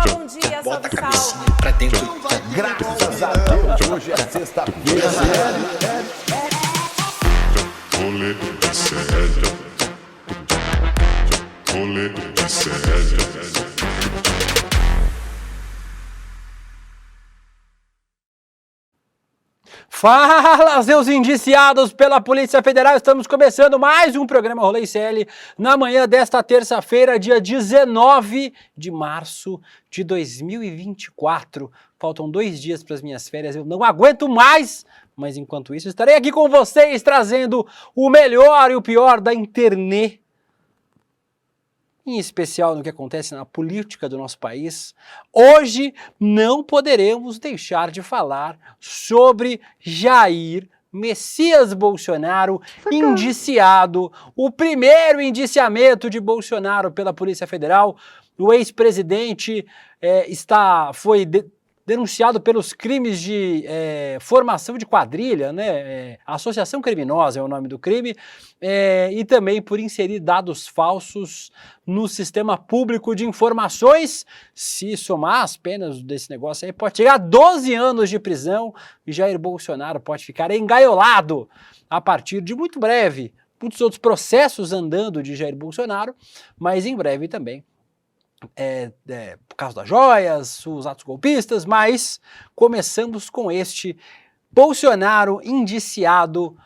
Olá, bom dia, Bota a salve, cabecinha salve. pra dentro. Graças a Deus, hoje é sexta-feira. Rolê de sério. Rolê de sério. Fala, seus indiciados pela Polícia Federal, estamos começando mais um programa Rolê CL na manhã desta terça-feira, dia 19 de março de 2024. Faltam 2 dias para as minhas férias, eu não aguento mais, mas enquanto isso estarei aqui com vocês trazendo o melhor e o pior da internet, em especial no que acontece na política do nosso país. Hoje não poderemos deixar de falar sobre Jair Messias Bolsonaro, indiciado, o primeiro indiciamento de Bolsonaro pela Polícia Federal. O ex-presidente foi denunciado pelos crimes de formação de quadrilha, né? Associação criminosa é o nome do crime, e também por inserir dados falsos no sistema público de informações. Se somar as penas desse negócio aí, pode chegar a 12 anos de prisão e Jair Bolsonaro pode ficar engaiolado a partir de muito breve. Muitos outros processos andando de Jair Bolsonaro, mas em breve também. Por causa das joias, os atos golpistas, mas começamos com este Bolsonaro indiciado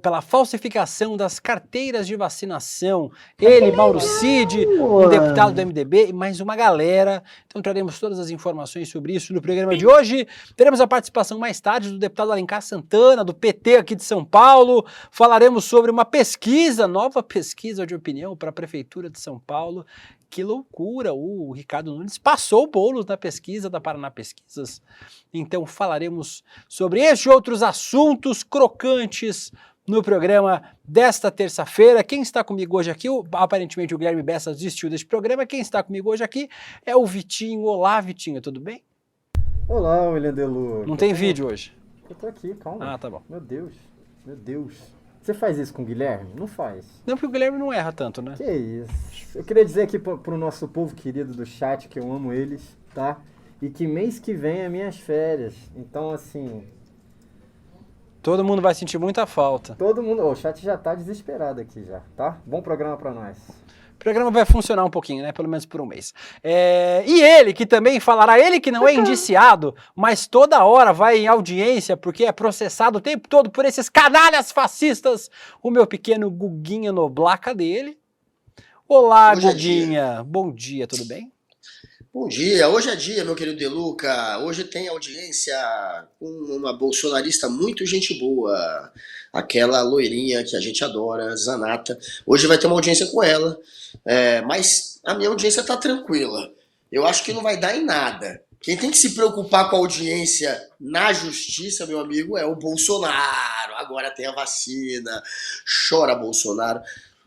pela falsificação das carteiras de vacinação. Ele, Mauro Cid, um deputado do MDB e mais uma galera. Então traremos todas as informações sobre isso no programa de hoje. Teremos a participação mais tarde do deputado Alencar Santana, do PT aqui de São Paulo. Falaremos sobre uma pesquisa, nova pesquisa de opinião para a Prefeitura de São Paulo. Que loucura, o Ricardo Nunes passou o Boulos na pesquisa da Paraná Pesquisas. Então falaremos sobre este e outros assuntos crocantes no programa desta terça-feira. Quem está comigo hoje aqui, aparentemente o Guilherme Bessa desistiu deste programa, quem está comigo hoje aqui é o Vitinho. Olá, Vitinho, tudo bem? Olá, William Delu. Não tem vídeo hoje? Eu tô aqui, calma. Ah, tá bom. Meu Deus. Você faz isso com o Guilherme? Não faz. Não, porque o Guilherme não erra tanto, né? Que isso. Eu queria dizer aqui pro nosso povo querido do chat que eu amo eles, tá? E que mês que vem é minhas férias. Então, assim... Todo mundo vai sentir muita falta. Todo mundo... O chat já tá desesperado aqui já, tá? Bom programa pra nós. O programa vai funcionar um pouquinho, né? Pelo menos por um mês. E ele, que também falará, ele que não é indiciado, mas toda hora vai em audiência, porque é processado o tempo todo por esses canalhas fascistas, o meu pequeno Guguinha Noblar, cadê ele? Olá, Guguinha. Bom dia, tudo bem? Bom dia, hoje é dia, meu querido Deluca. Hoje tem audiência com uma bolsonarista muito gente boa, aquela loirinha que a gente adora, Zanata. Hoje vai ter uma audiência com ela, mas a minha audiência tá tranquila. Eu acho que não vai dar em nada. Quem tem que se preocupar com a audiência na justiça, meu amigo, é o Bolsonaro. Agora tem a vacina. Chora, Bolsonaro.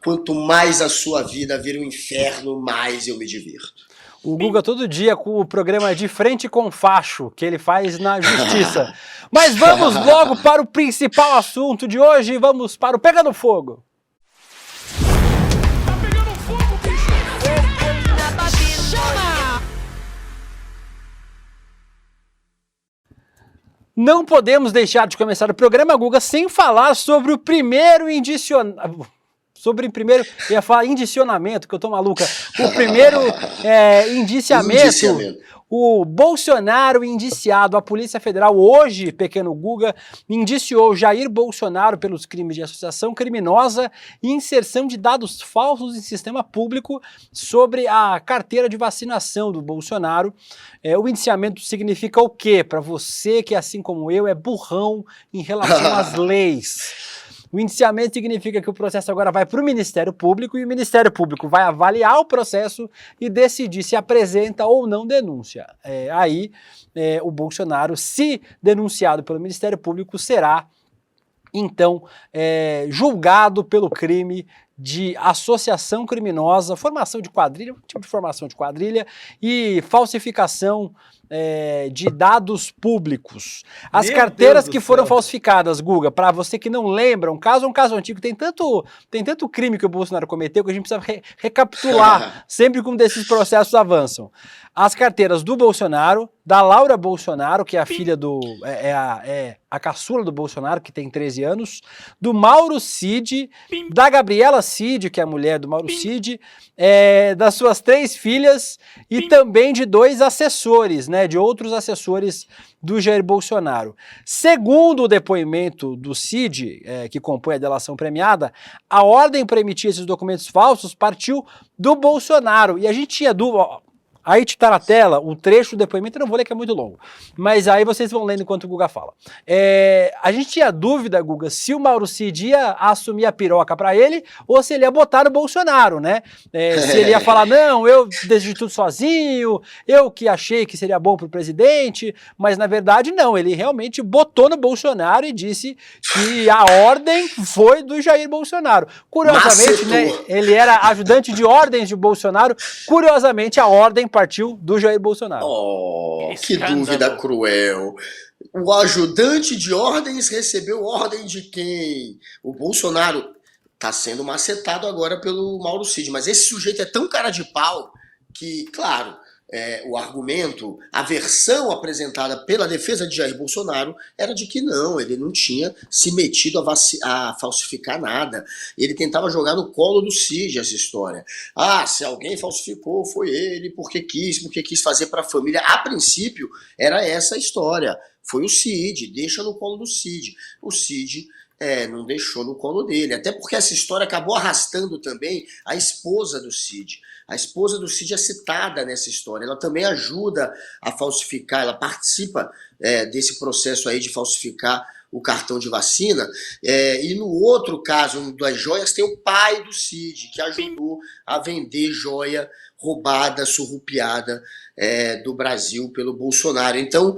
Quanto mais a sua vida vira um inferno, mais eu me divirto. O Guga todo dia com o programa De Frente com Facho, que ele faz na justiça. Mas vamos logo para o principal assunto de hoje, vamos para o Pegando Fogo. Tá pegando fogo, bicho! Não podemos deixar de começar o programa, Guga, sem falar sobre o primeiro ia falar indicionamento, que eu tô maluca. O primeiro indiciamento. O Bolsonaro indiciado, a Polícia Federal hoje, pequeno Guga, indiciou Jair Bolsonaro pelos crimes de associação criminosa e inserção de dados falsos em sistema público sobre a carteira de vacinação do Bolsonaro. O indiciamento significa o quê? Para você que, assim como eu, é burrão em relação às leis. O indiciamento significa que o processo agora vai para o Ministério Público e o Ministério Público vai avaliar o processo e decidir se apresenta ou não denúncia. O Bolsonaro, se denunciado pelo Ministério Público, será então julgado pelo crime de associação criminosa, formação de quadrilha, um tipo de formação de quadrilha e falsificação de dados públicos. As Meu carteiras Deus que do foram céu. falsificadas, Guga, para você que não lembra, um caso antigo, tem tanto crime que o Bolsonaro cometeu que a gente precisa recapitular sempre como desses processos avançam. As carteiras do Bolsonaro, da Laura Bolsonaro, que é a filha a caçula do Bolsonaro, que tem 13 anos, do Mauro Cid, da Gabriela Cid, que é a mulher do Mauro Cid, das suas 3 filhas e também de 2 assessores, né, de outros assessores do Jair Bolsonaro. Segundo o depoimento do Cid, que compõe a delação premiada, a ordem para emitir esses documentos falsos partiu do Bolsonaro. E a gente tinha dúvida. Aí está na tela um trecho do depoimento, eu não vou ler que é muito longo, mas aí vocês vão lendo enquanto o Guga fala. A gente tinha dúvida, Guga, se o Mauro Cid ia assumir a piroca para ele ou se ele ia botar no Bolsonaro, né? Se ele ia falar, não, eu decidi tudo sozinho, eu que achei que seria bom para o presidente, mas na verdade não, ele realmente botou no Bolsonaro e disse que a ordem foi do Jair Bolsonaro. Curiosamente, né, ele era ajudante de ordens de Bolsonaro, curiosamente a ordem partiu do Jair Bolsonaro. Oh, que dúvida cruel. O ajudante de ordens recebeu ordem de quem? O Bolsonaro está sendo macetado agora pelo Mauro Cid, mas esse sujeito é tão cara de pau que, claro, o argumento, a versão apresentada pela defesa de Jair Bolsonaro era de que não, ele não tinha se metido a falsificar nada. Ele tentava jogar no colo do Cid essa história. Ah, se alguém falsificou foi ele, porque quis fazer para a família. A princípio era essa a história. Foi o Cid, deixa no colo do Cid. O Cid não deixou no colo dele, até porque essa história acabou arrastando também a esposa do Cid. A esposa do Cid é citada nessa história, ela também ajuda a falsificar, ela participa desse processo aí de falsificar o cartão de vacina, e no outro caso, das joias, tem o pai do Cid, que ajudou a vender joia roubada, surrupiada do Brasil pelo Bolsonaro. Então,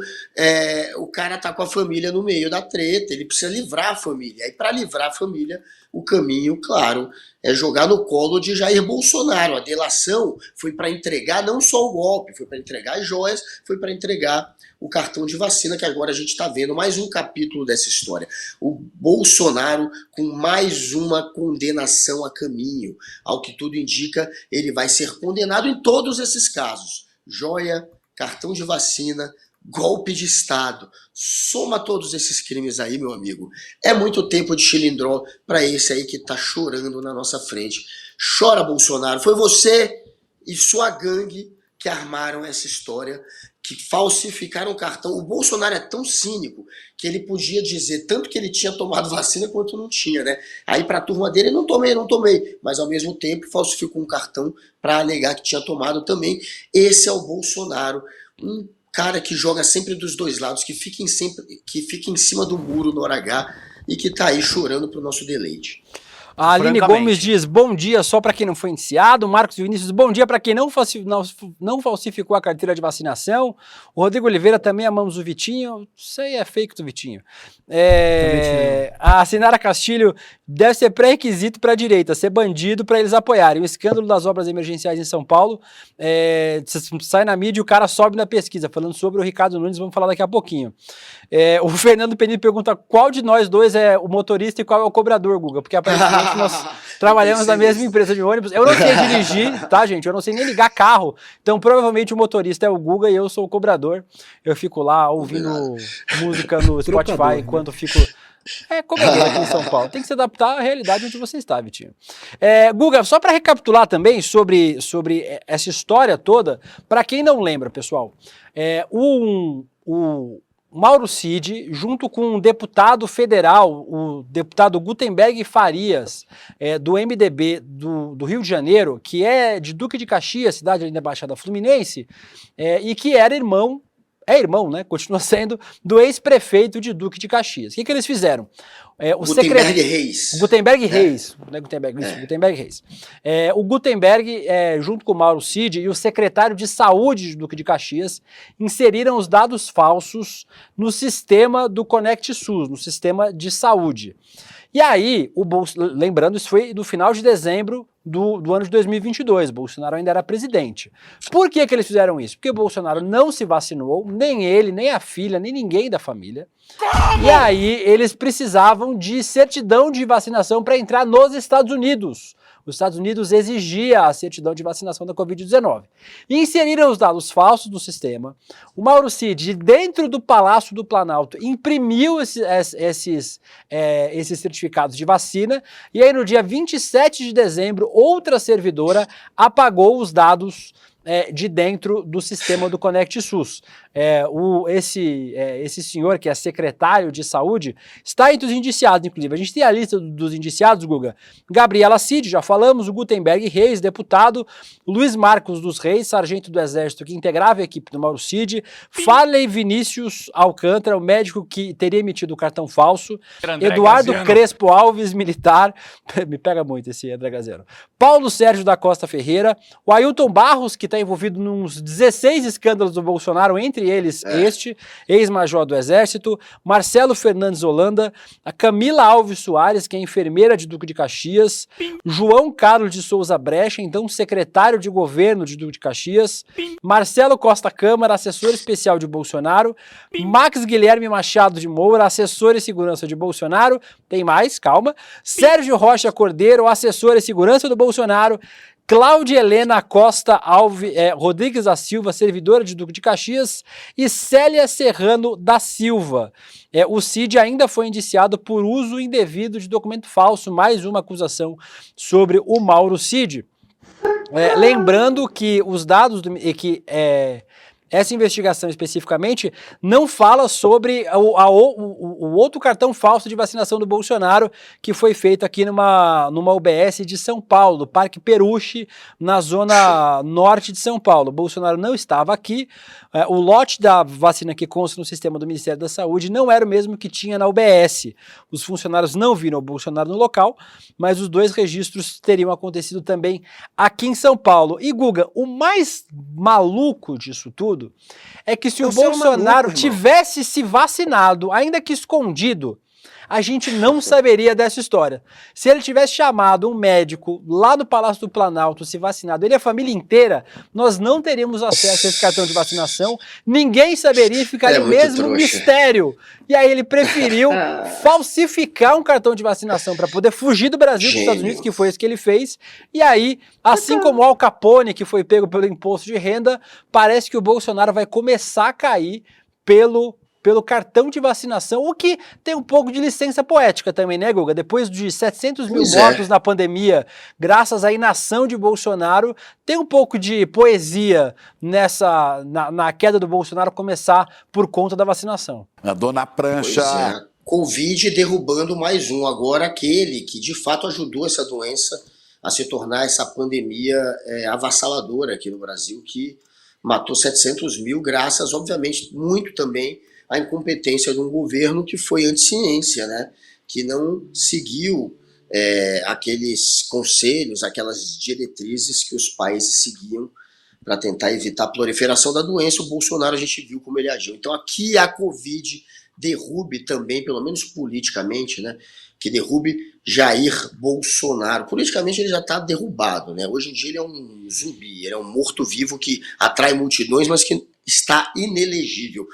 o cara tá com a família no meio da treta, ele precisa livrar a família. E para livrar a família, o caminho, claro, é jogar no colo de Jair Bolsonaro. A delação foi para entregar não só o golpe, foi para entregar as joias, foi para entregar o cartão de vacina, que agora a gente está vendo mais um capítulo dessa história. O Bolsonaro com mais uma condenação a caminho. Ao que tudo indica, ele vai ser condenado em todos esses casos. Joia, cartão de vacina, golpe de Estado. Soma todos esses crimes aí, meu amigo. É muito tempo de chilindró para esse aí que tá chorando na nossa frente. Chora, Bolsonaro. Foi você e sua gangue que armaram essa história, que falsificaram o cartão. O Bolsonaro é tão cínico que ele podia dizer tanto que ele tinha tomado vacina quanto não tinha, né? Aí pra turma dele, não tomei. Mas ao mesmo tempo falsificou um cartão para alegar que tinha tomado também. Esse é o Bolsonaro, um cara que joga sempre dos dois lados, que fica em cima do muro no hora H e que tá aí chorando pro nosso deleite. A Aline Gomes diz, bom dia só para quem não foi indiciado. Marcos Vinícius, bom dia para quem não falsificou a carteira de vacinação. O Rodrigo Oliveira, também amamos o Vitinho. Isso aí é fake do Vitinho. A Sinara Castilho, deve ser pré-requisito para a direita, ser bandido para eles apoiarem. O escândalo das obras emergenciais em São Paulo, sai na mídia e o cara sobe na pesquisa, falando sobre o Ricardo Nunes, vamos falar daqui a pouquinho. O Fernando Penino pergunta qual de nós dois é o motorista e qual é o cobrador, Guga, porque aparentemente nós trabalhamos na mesma empresa de ônibus. Eu não sei dirigir, tá, gente? Eu não sei nem ligar carro. Então, provavelmente o motorista é o Guga e eu sou o cobrador. Eu fico lá ouvindo música no Spotify enquanto fico... cobrador aqui em São Paulo. Tem que se adaptar à realidade onde você está, Vitinho. Guga, só para recapitular também sobre essa história toda, para quem não lembra, pessoal, o Mauro Cid, junto com um deputado federal, o deputado Gutenberg Farias, do MDB do Rio de Janeiro, que é de Duque de Caxias, cidade ali da Baixada Fluminense, e que era irmão é irmão, né? Continua sendo do ex-prefeito de Duque de Caxias. O que eles fizeram? Gutenberg Reis. Gutenberg Reis. Não é Gutenberg, isso, Gutenberg Reis. O Gutenberg, junto com o Mauro Cid e o secretário de Saúde de Duque de Caxias, inseriram os dados falsos no sistema do Conect SUS, no sistema de saúde. E aí, lembrando, isso foi no final de dezembro do ano de 2022, Bolsonaro ainda era presidente. Por que eles fizeram isso? Porque o Bolsonaro não se vacinou, nem ele, nem a filha, nem ninguém da família. Como? E aí eles precisavam de certidão de vacinação para entrar nos Estados Unidos. Os Estados Unidos exigia a certidão de vacinação da Covid-19. E inseriram os dados falsos no sistema. O Mauro Cid, dentro do Palácio do Planalto, imprimiu esses certificados de vacina. E aí, no dia 27 de dezembro, outra servidora apagou os dados de dentro do sistema do Conect SUS. Esse senhor, que é secretário de saúde, está entre os indiciados, inclusive. A gente tem a lista dos indiciados, Guga. Gabriela Cid, já falamos, o Gutenberg Reis, deputado, Luiz Marcos dos Reis, sargento do Exército, que integrava a equipe do Mauro Cid, Farley Vinícius Alcântara, o médico que teria emitido o cartão falso, Eduardo Crespo Alves, militar, me pega muito esse André Gazero, Paulo Sérgio da Costa Ferreira, o Ailton Barros, que está envolvido nos 16 escândalos do Bolsonaro, entre eles ex-major do Exército, Marcelo Fernandes Holanda, a Camila Alves Soares, que é enfermeira de Duque de Caxias, João Carlos de Souza Brecha, então secretário de governo de Duque de Caxias, Marcelo Costa Câmara, assessor especial de Bolsonaro, Max Guilherme Machado de Moura, assessor e segurança de Bolsonaro, tem mais, calma, Sérgio Rocha Cordeiro, assessor e segurança do Bolsonaro, Cláudia Helena Costa Rodrigues da Silva, servidora de Duque de Caxias, e Célia Serrano da Silva. O Cid ainda foi indiciado por uso indevido de documento falso, mais uma acusação sobre o Mauro Cid. Lembrando que os dados essa investigação especificamente não fala sobre o outro cartão falso de vacinação do Bolsonaro que foi feito aqui numa UBS de São Paulo, do Parque Peruche, na zona norte de São Paulo. O Bolsonaro não estava aqui, o lote da vacina que consta no sistema do Ministério da Saúde não era o mesmo que tinha na UBS. Os funcionários não viram o Bolsonaro no local, mas os dois registros teriam acontecido também aqui em São Paulo. E Guga, o mais maluco disso tudo é que se o Bolsonaro tivesse se vacinado, ainda que escondido, a gente não saberia dessa história. Se ele tivesse chamado um médico lá no Palácio do Planalto, se vacinado, ele e a família inteira, nós não teríamos acesso a esse cartão de vacinação, ninguém saberia e ficaria o mesmo mistério. E aí ele preferiu falsificar um cartão de vacinação para poder fugir do Brasil para os Estados Unidos, que foi isso que ele fez. E aí, assim como o Al Capone, que foi pego pelo imposto de renda, parece que o Bolsonaro vai começar a cair pelo cartão de vacinação, o que tem um pouco de licença poética também, né, Guga? Depois de 700 mil mortos na pandemia, graças à inação de Bolsonaro, tem um pouco de poesia na queda do Bolsonaro começar por conta da vacinação. Andou na prancha. Covid derrubando mais um. Agora aquele que de fato ajudou essa doença a se tornar essa pandemia avassaladora aqui no Brasil, que matou 700 mil, graças, obviamente, muito também a incompetência de um governo que foi anti-ciência, né? Que não seguiu aqueles conselhos, aquelas diretrizes que os países seguiam para tentar evitar a proliferação da doença. O Bolsonaro, a gente viu como ele agiu. Então aqui a Covid derrube também, pelo menos politicamente, né? Que derrube Jair Bolsonaro. Politicamente ele já está derrubado, né? Hoje em dia ele é um zumbi, ele é um morto-vivo que atrai multidões, mas que está inelegível.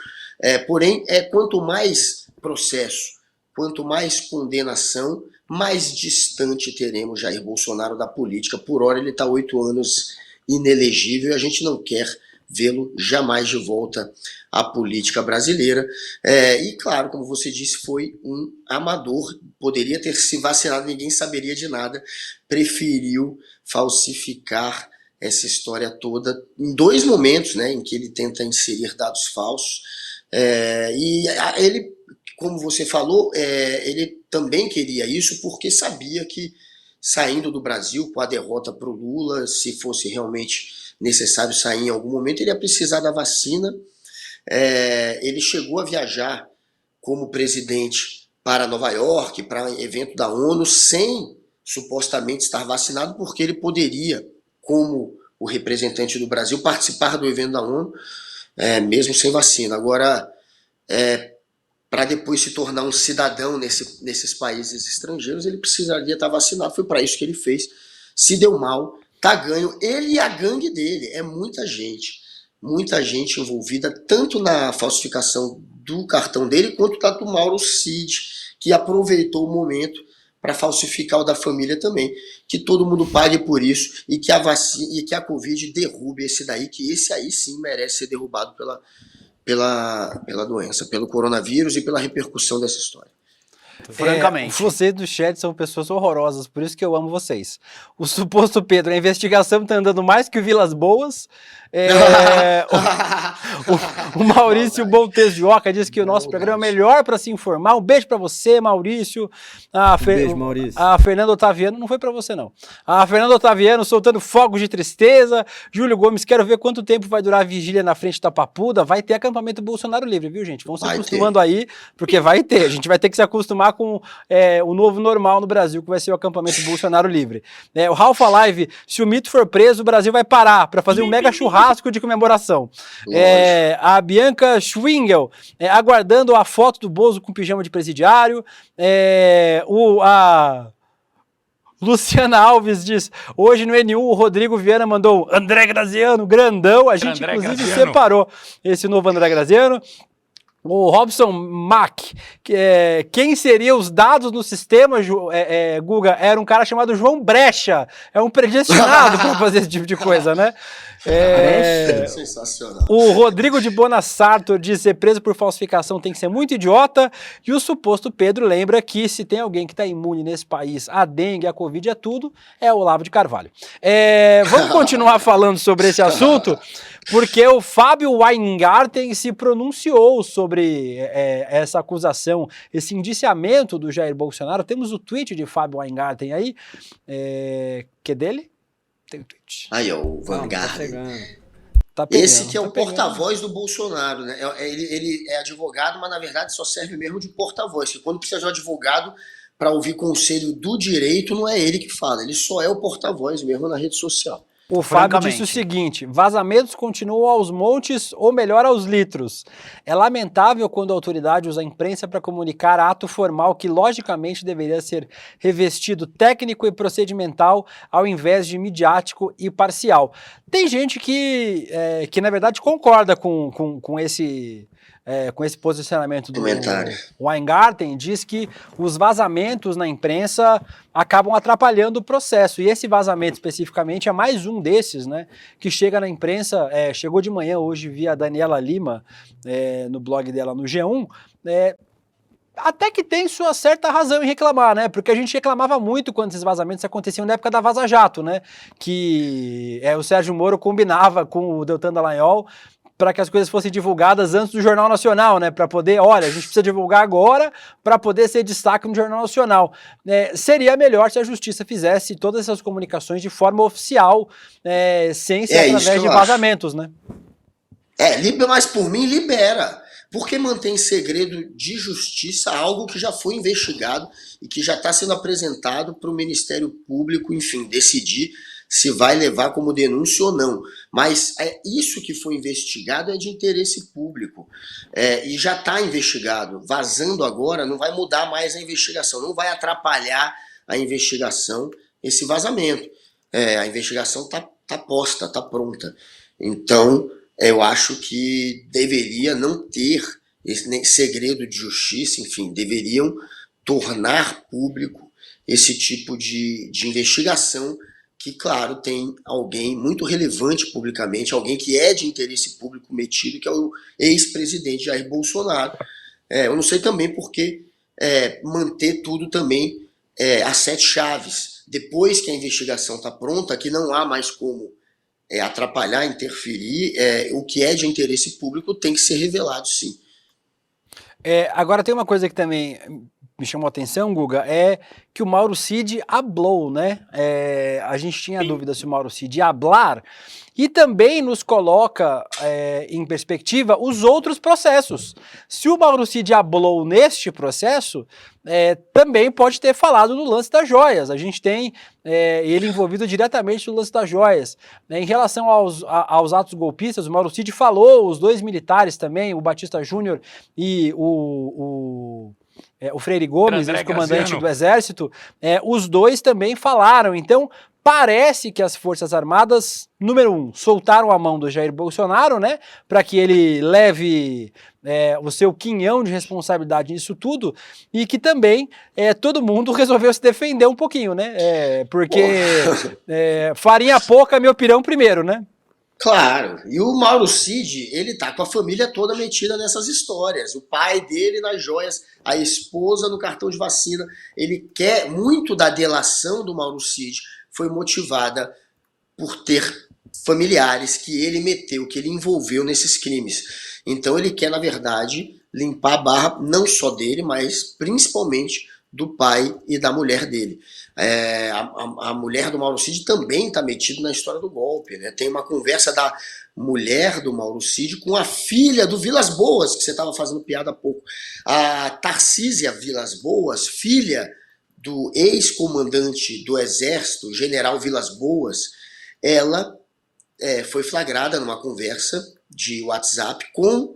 Porém, quanto mais processo, quanto mais condenação, mais distante teremos Jair Bolsonaro da política. Por hora ele está 8 anos inelegível e a gente não quer vê-lo jamais de volta à política brasileira. E claro, como você disse, foi um amador, poderia ter se vacinado, ninguém saberia de nada, preferiu falsificar essa história toda em 2 momentos, né, em que ele tenta inserir dados falsos. E ele, como você falou, ele também queria isso porque sabia que saindo do Brasil com a derrota para o Lula, se fosse realmente necessário sair em algum momento, ele ia precisar da vacina ele chegou a viajar como presidente para Nova York, para um evento da ONU, sem supostamente estar vacinado, porque ele poderia, como o representante do Brasil, participar do evento da ONU, mesmo sem vacina. Agora, para depois se tornar um cidadão nesses países estrangeiros, ele precisaria estar vacinado. Foi para isso que ele fez. Se deu mal, tá ganho. Ele e a gangue dele, é muita gente envolvida, tanto na falsificação do cartão dele, quanto do Mauro Cid, que aproveitou o momento para falsificar o da família também. Que todo mundo pague por isso e que a vacina e que a Covid derrube esse daí, que esse aí sim merece ser derrubado pela doença, pelo coronavírus e pela repercussão dessa história. Francamente. Vocês do chat são pessoas horrorosas, por isso que eu amo vocês. O suposto Pedro, a investigação tá andando mais que o Vilas Boas. O Maurício Bontesjoca diz que o nosso programa é melhor para se informar. Um beijo para você, Maurício. Beijo, Maurício. A Fernanda Otaviano, não foi para você não. A Fernanda Otaviano soltando fogos de tristeza. Júlio Gomes, quero ver quanto tempo vai durar a vigília na frente da Papuda. Vai ter acampamento Bolsonaro livre, viu, gente? Vão se acostumando aí, porque vai ter. A gente vai ter que se acostumar com o novo normal no Brasil, que vai ser o acampamento Bolsonaro livre. O Ralph Live, se o mito for preso, o Brasil vai parar para fazer um mega churrasco de comemoração. A Bianca Schwingel, aguardando a foto do Bozo com pijama de presidiário. A Luciana Alves diz, hoje no N1 o Rodrigo Viana mandou André Graziano, grandão, a gente André inclusive Graziano separou esse novo André Graziano. O Robson Mack, quem seria os dados no sistema, Guga, era um cara chamado João Brecha, é um predestinado para fazer esse tipo de coisa, né? Sensacional. O Rodrigo de Bonassarto diz ser preso por falsificação tem que ser muito idiota, e o suposto Pedro lembra que se tem alguém que está imune nesse país, a dengue, a Covid, é tudo, é o Olavo de Carvalho. Vamos continuar falando sobre esse assunto, porque o Fábio Weingarten se pronunciou sobre essa acusação, esse indiciamento do Jair Bolsonaro. Temos o tweet de Fábio Weingarten aí, que é dele? Tem o tweet. Aí, ó, o Vanguard. Tá pegando, esse que é o porta-voz do Bolsonaro, né? Ele é advogado, mas na verdade só serve mesmo de porta-voz. Porque quando precisa de um advogado para ouvir conselho do direito, não é ele que fala, ele só é o porta-voz mesmo na rede social. O Fábio disse o seguinte, vazamentos continuam aos montes, ou melhor, aos litros. É lamentável quando a autoridade usa a imprensa para comunicar ato formal que logicamente deveria ser revestido técnico e procedimental ao invés de midiático e parcial. Tem gente que na verdade concorda com esse posicionamento do Weingarten, diz que os vazamentos na imprensa acabam atrapalhando o processo, e esse vazamento especificamente é mais um desses, né, que chega na imprensa, chegou de manhã hoje via Daniela Lima, no blog dela no G1, até que tem sua certa razão em reclamar, né? Porque a gente reclamava muito quando esses vazamentos aconteciam na época da Vaza Jato, né? Que o Sérgio Moro combinava com o Deltan Dallagnol para que as coisas fossem divulgadas antes do Jornal Nacional, né? Para poder, olha, a gente precisa divulgar agora para poder ser destaque no Jornal Nacional. Seria melhor se a Justiça fizesse todas essas comunicações de forma oficial, sem ser através de vazamentos, né? Mas por mim libera. Porque mantém em segredo de justiça algo que já foi investigado e que já está sendo apresentado para o Ministério Público, enfim, decidir se vai levar como denúncia ou não. Mas isso que foi investigado é de interesse público. E já está investigado. Vazando agora não vai mudar mais a investigação, não vai atrapalhar a investigação esse vazamento. A investigação está posta, está pronta. Então, eu acho que deveria não ter esse segredo de justiça, enfim, deveriam tornar público esse tipo de investigação que, claro, tem alguém muito relevante publicamente, alguém que é de interesse público metido, que é o ex-presidente Jair Bolsonaro. Eu não sei também porque manter tudo também às 7 chaves. Depois que a investigação está pronta, que não há mais como atrapalhar, interferir, o que é de interesse público tem que ser revelado, sim. Agora tem uma coisa que também me chamou a atenção, Guga, é que o Mauro Cid hablou, né? A gente tinha dúvida se o Mauro Cid ia hablar, e também nos coloca em perspectiva os outros processos. Se o Mauro Cid hablou neste processo, também pode ter falado no lance das joias. A gente tem ele envolvido diretamente no lance das joias. Em relação aos atos golpistas, o Mauro Cid falou, os dois militares também, o Batista Júnior e o Freire Gomes, ex-comandante do Exército, os dois também falaram. Então, parece que as Forças Armadas, número 1, soltaram a mão do Jair Bolsonaro, né, para que ele leve o seu quinhão de responsabilidade nisso tudo, e que também todo mundo resolveu se defender um pouquinho, né, porque farinha pouca, meu pirão primeiro, né? Claro, e o Mauro Cid, ele tá com a família toda metida nessas histórias. O pai dele nas joias, a esposa no cartão de vacina. Ele quer muito da delação do Mauro Cid, foi motivada por ter familiares que ele meteu, que ele envolveu nesses crimes. Então ele quer, na verdade, limpar a barra não só dele, mas principalmente do pai e da mulher dele. A mulher do Mauro Cid também está metida na história do golpe, né? Tem uma conversa da mulher do Mauro Cid com a filha do Vilas Boas, que você estava fazendo piada há pouco. A Tarcísia Vilas Boas, filha do ex-comandante do Exército, general Vilas Boas, ela foi flagrada numa conversa de WhatsApp com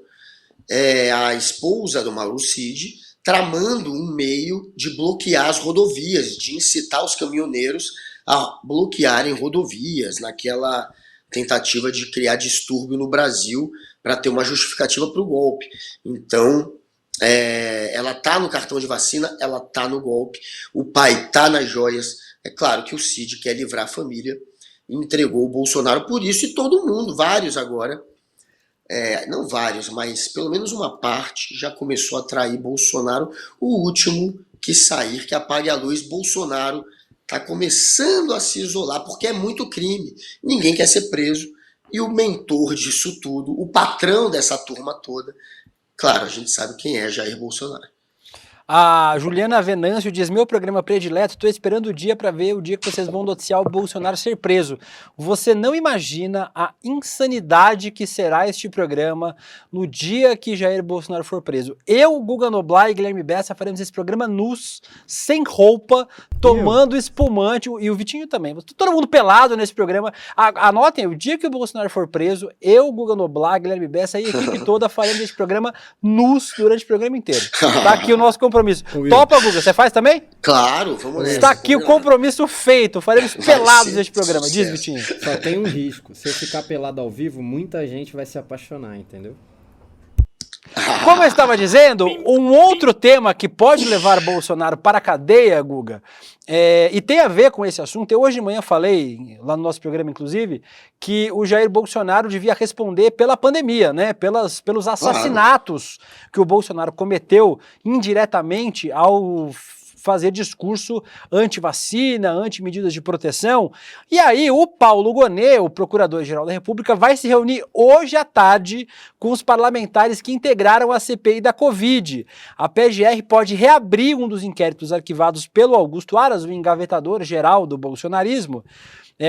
a esposa do Mauro Cid, tramando um meio de bloquear as rodovias, de incitar os caminhoneiros a bloquearem rodovias, naquela tentativa de criar distúrbio no Brasil para ter uma justificativa para o golpe. Então, ela está no cartão de vacina, ela está no golpe, o pai está nas joias. É claro que o Cid quer livrar a família, entregou o Bolsonaro por isso, e todo mundo, vários agora, não vários, mas pelo menos uma parte já começou a trair Bolsonaro. O último que sair, que apague a luz, Bolsonaro está começando a se isolar, porque é muito crime, ninguém quer ser preso, e o mentor disso tudo, o patrão dessa turma toda, claro, a gente sabe quem é Jair Bolsonaro. A Juliana Venâncio diz: meu programa predileto, estou esperando o dia para ver o dia que vocês vão noticiar o Bolsonaro ser preso. Você não imagina a insanidade que será este programa no dia que Jair Bolsonaro for preso. Eu, Guga Noblar e Guilherme Bessa faremos esse programa nus, sem roupa, tomando espumante, e o Vitinho também. Todo mundo pelado nesse programa. Anotem, o dia que o Bolsonaro for preso, eu, Guga Noblar, Guilherme Bessa e a equipe toda faremos esse programa nus durante o programa inteiro. Tá aqui o nosso compromisso. Topa, Guga? Você faz também? Claro, vamos nessa. Está aqui o compromisso feito. Faremos pelados neste programa. Diz, Vitinho. Só tem um risco. Se eu ficar pelado ao vivo, muita gente vai se apaixonar, entendeu? Como eu estava dizendo, um outro tema que pode levar Bolsonaro para a cadeia, Guga, e tem a ver com esse assunto. Eu hoje de manhã falei, lá no nosso programa inclusive, que o Jair Bolsonaro devia responder pela pandemia, né? Pelos assassinatos que o Bolsonaro cometeu indiretamente ao fazer discurso anti-vacina, anti-medidas de proteção. E aí o Paulo Gonet, o Procurador-Geral da República, vai se reunir hoje à tarde com os parlamentares que integraram a CPI da Covid. A PGR pode reabrir um dos inquéritos arquivados pelo Augusto Aras, o engavetador-geral do bolsonarismo.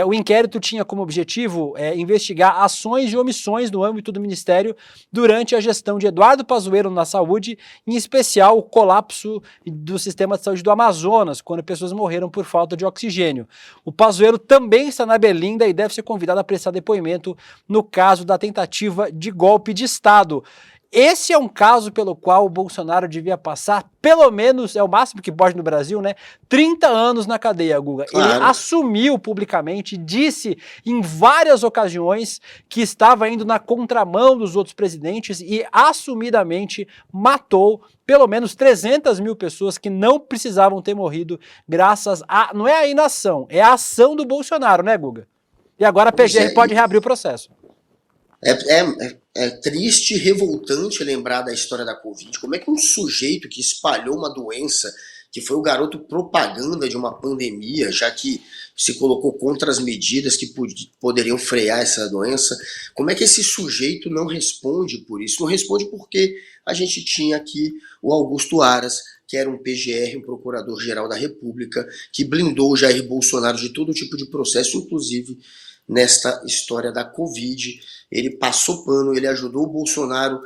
O inquérito tinha como objetivo investigar ações e omissões no âmbito do Ministério durante a gestão de Eduardo Pazuello na saúde, em especial o colapso do sistema de saúde do Amazonas, quando pessoas morreram por falta de oxigênio. O Pazuello também está na berlinda e deve ser convidado a prestar depoimento no caso da tentativa de golpe de Estado. Esse é um caso pelo qual o Bolsonaro devia passar, pelo menos, é o máximo que pode no Brasil, né? 30 anos na cadeia, Guga. Claro. Ele assumiu publicamente, disse em várias ocasiões que estava indo na contramão dos outros presidentes e assumidamente matou pelo menos 300 mil pessoas que não precisavam ter morrido graças a... Não é a inação, é a ação do Bolsonaro, né, Guga? E agora a PGR pode reabrir o processo. É triste e revoltante lembrar da história da Covid. Como é que um sujeito que espalhou uma doença, que foi o garoto propaganda de uma pandemia, já que se colocou contra as medidas que poderiam frear essa doença. Como é que esse sujeito não responde por isso? Não responde porque a gente tinha aqui o Augusto Aras, que era um PGR, um Procurador-Geral da República, que blindou o Jair Bolsonaro de todo tipo de processo, inclusive nesta história da Covid. Ele passou pano, ele ajudou o Bolsonaro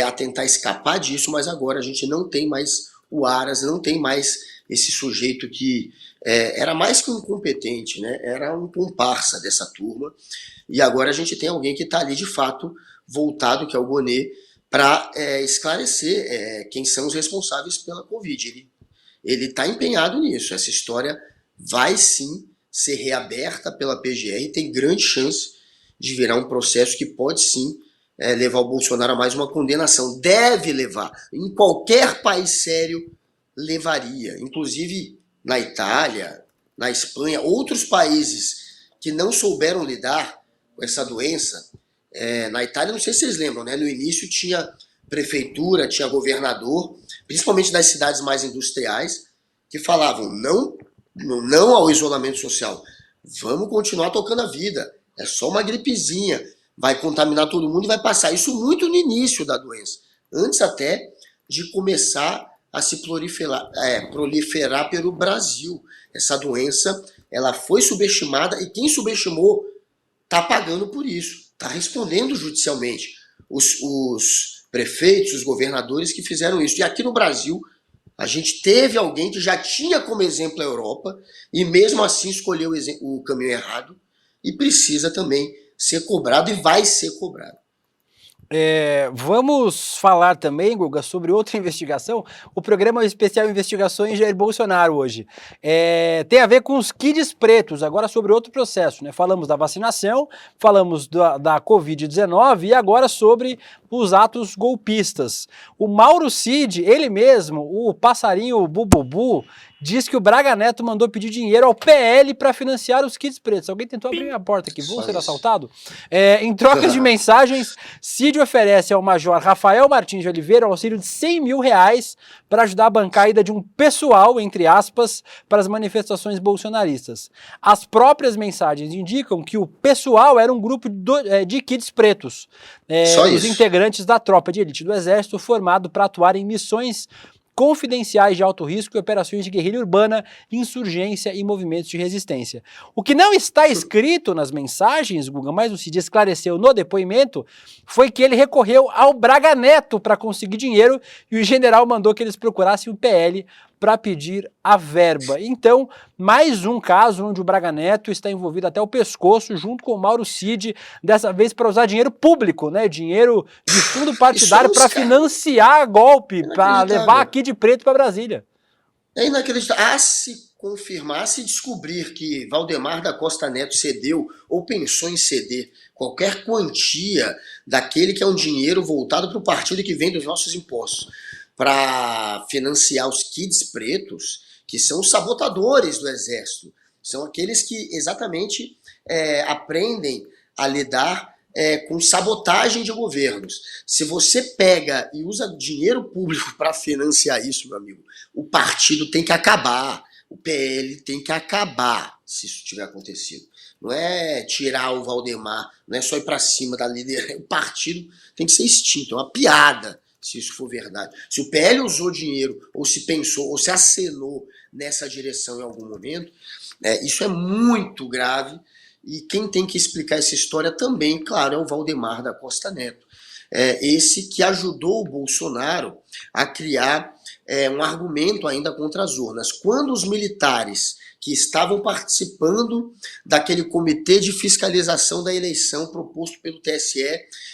a tentar escapar disso, mas agora a gente não tem mais o Aras, não tem mais esse sujeito que era mais que um incompetente, né? Era um comparsa dessa turma, e agora a gente tem alguém que está ali de fato voltado, que é o Gonê, para esclarecer quem são os responsáveis pela Covid. Ele está empenhado nisso. Essa história vai sim ser reaberta pela PGR, tem grande chance de virar um processo que pode sim levar o Bolsonaro a mais uma condenação. Deve levar. Em qualquer país sério levaria. Inclusive na Itália, na Espanha, outros países que não souberam lidar com essa doença. Na Itália, não sei se vocês lembram, né? No início tinha prefeitura, tinha governador, principalmente das cidades mais industriais, que falavam não ao isolamento social, vamos continuar tocando a vida, é só uma gripezinha, vai contaminar todo mundo e vai passar. Isso muito no início da doença, antes até de começar a se proliferar pelo Brasil. Essa doença, ela foi subestimada, e quem subestimou está pagando por isso, está respondendo judicialmente. Os prefeitos, os governadores que fizeram isso. E aqui no Brasil, a gente teve alguém que já tinha como exemplo a Europa e mesmo assim escolheu o caminho errado e precisa também ser cobrado e vai ser cobrado. Vamos falar também, Guga, sobre outra investigação. O programa especial Investigações Jair Bolsonaro hoje tem a ver com os kids pretos, agora sobre outro processo, né? Falamos da vacinação, falamos da Covid-19 e agora sobre os atos golpistas. O Mauro Cid, ele mesmo, o passarinho Bububu, diz que o Braga Neto mandou pedir dinheiro ao PL para financiar os kits pretos. Alguém tentou abrir a porta aqui, vou ser assaltado? Em troca de mensagens, Cid oferece ao Major Rafael Martins de Oliveira um auxílio de R$100 mil para ajudar a bancar a ida de um pessoal, entre aspas, para as manifestações bolsonaristas. As próprias mensagens indicam que o pessoal era um grupo de kids pretos, os integrantes da tropa de elite do Exército, formado para atuar em missões confidenciais de alto risco e operações de guerrilha urbana, insurgência e movimentos de resistência. O que não está escrito nas mensagens, Guga, mas o Cid esclareceu no depoimento, foi que ele recorreu ao Braga Neto para conseguir dinheiro e o general mandou que eles procurassem o PL para pedir a verba. Então, mais um caso onde o Braga Neto está envolvido até o pescoço, junto com o Mauro Cid, dessa vez para usar dinheiro público, né? Dinheiro de fundo partidário para financiar golpe, para levar aqui de preto para Brasília. É inacreditável. Se confirmar, se descobrir que Valdemar da Costa Neto cedeu ou pensou em ceder qualquer quantia daquele que é um dinheiro voltado para o partido que vem dos nossos impostos, para financiar os kids pretos, que são os sabotadores do Exército. São aqueles que exatamente aprendem a lidar com sabotagem de governos. Se você pega e usa dinheiro público para financiar isso, meu amigo, o partido tem que acabar, o PL tem que acabar, se isso tiver acontecido. Não é tirar o Valdemar, não é só ir para cima da liderança, o partido tem que ser extinto, é uma piada. Se isso for verdade. Se o PL usou dinheiro, ou se pensou, ou se acenou nessa direção em algum momento, isso é muito grave, e quem tem que explicar essa história também, claro, é o Valdemar da Costa Neto. Esse que ajudou o Bolsonaro a criar um argumento ainda contra as urnas. Quando os militares que estavam participando daquele comitê de fiscalização da eleição proposto pelo TSE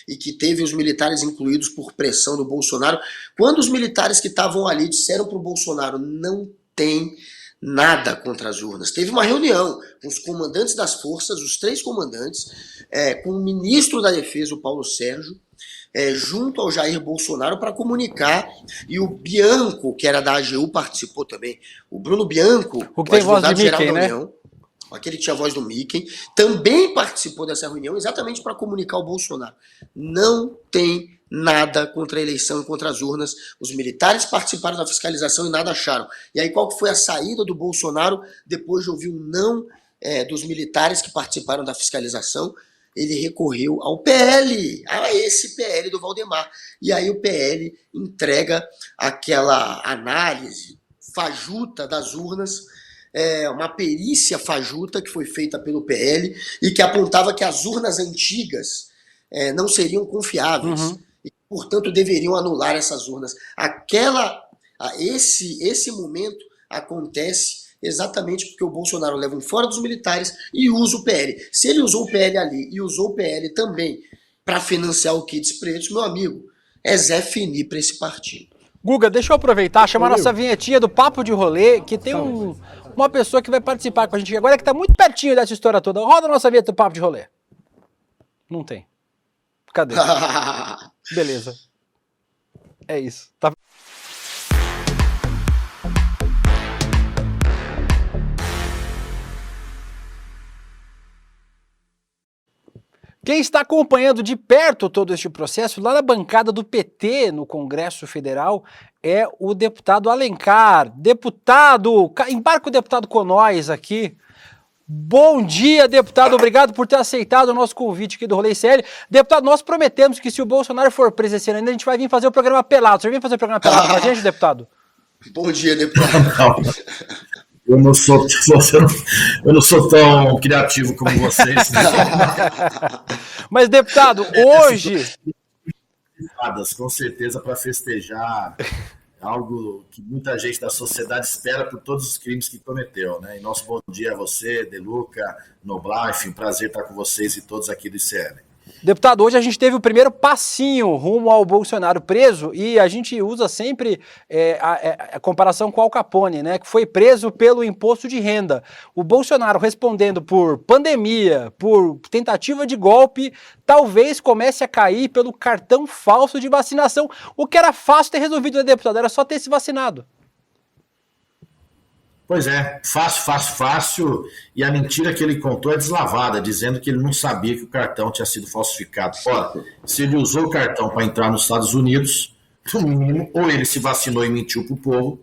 e que teve os militares incluídos por pressão do Bolsonaro, quando os militares que estavam ali disseram para o Bolsonaro não tem nada contra as urnas, teve uma reunião com os comandantes das forças, os 3 comandantes, com o ministro da Defesa, o Paulo Sérgio, junto ao Jair Bolsonaro para comunicar, e o Bianco, que era da AGU, participou também. O Bruno Bianco, o que tem voz de Mickey, né? União, aquele que tinha a voz do Mickey, também participou dessa reunião exatamente para comunicar ao Bolsonaro. Não tem nada contra a eleição e contra as urnas. Os militares participaram da fiscalização e nada acharam. E aí qual que foi a saída do Bolsonaro depois de ouvir um não dos militares que participaram da fiscalização, ele recorreu ao PL, a esse PL do Valdemar. E aí o PL entrega aquela análise fajuta das urnas, uma perícia fajuta que foi feita pelo PL e que apontava que as urnas antigas não seriam confiáveis. Uhum. E, portanto, deveriam anular essas urnas. Esse momento acontece exatamente porque o Bolsonaro leva um fora dos militares e usa o PL. Se ele usou o PL ali e usou o PL também para financiar o Kids Pretos, meu amigo, é Zé Fini para esse partido. Guga, deixa eu aproveitar, chamar nossa vinhetinha do Papo de Rolê, que tem uma pessoa que vai participar com a gente agora, que está muito pertinho dessa história toda. Roda a nossa vinheta do Papo de Rolê. Não tem. Cadê? Beleza. É isso. Tá. Quem está acompanhando de perto todo este processo, lá na bancada do PT no Congresso Federal, é o deputado Alencar. Deputado, embarca o deputado com nós aqui. Bom dia, deputado, obrigado por ter aceitado o nosso convite aqui do Rolê CL. Deputado, nós prometemos que se o Bolsonaro for preso esse ano ainda, a gente vai vir fazer o programa pelado. Você vai vir fazer o programa pelado com a gente, deputado? Bom dia, deputado. Eu não sou tão criativo como vocês. Mas, deputado, hoje... Com certeza para festejar algo que muita gente da sociedade espera por todos os crimes que cometeu, né? E nosso bom dia a você, Deluca, Noblar, enfim, prazer estar com vocês e todos aqui do ICL. Deputado, hoje a gente teve o primeiro passinho rumo ao Bolsonaro preso e a gente usa sempre a comparação com Al Capone, né, que foi preso pelo imposto de renda. O Bolsonaro respondendo por pandemia, por tentativa de golpe, talvez comece a cair pelo cartão falso de vacinação, o que era fácil ter resolvido, né, deputado? Era só ter se vacinado. Pois é, fácil, e a mentira que ele contou é deslavada, dizendo que ele não sabia que o cartão tinha sido falsificado. Ora, se ele usou o cartão para entrar nos Estados Unidos, no mínimo, ou ele se vacinou e mentiu para o povo,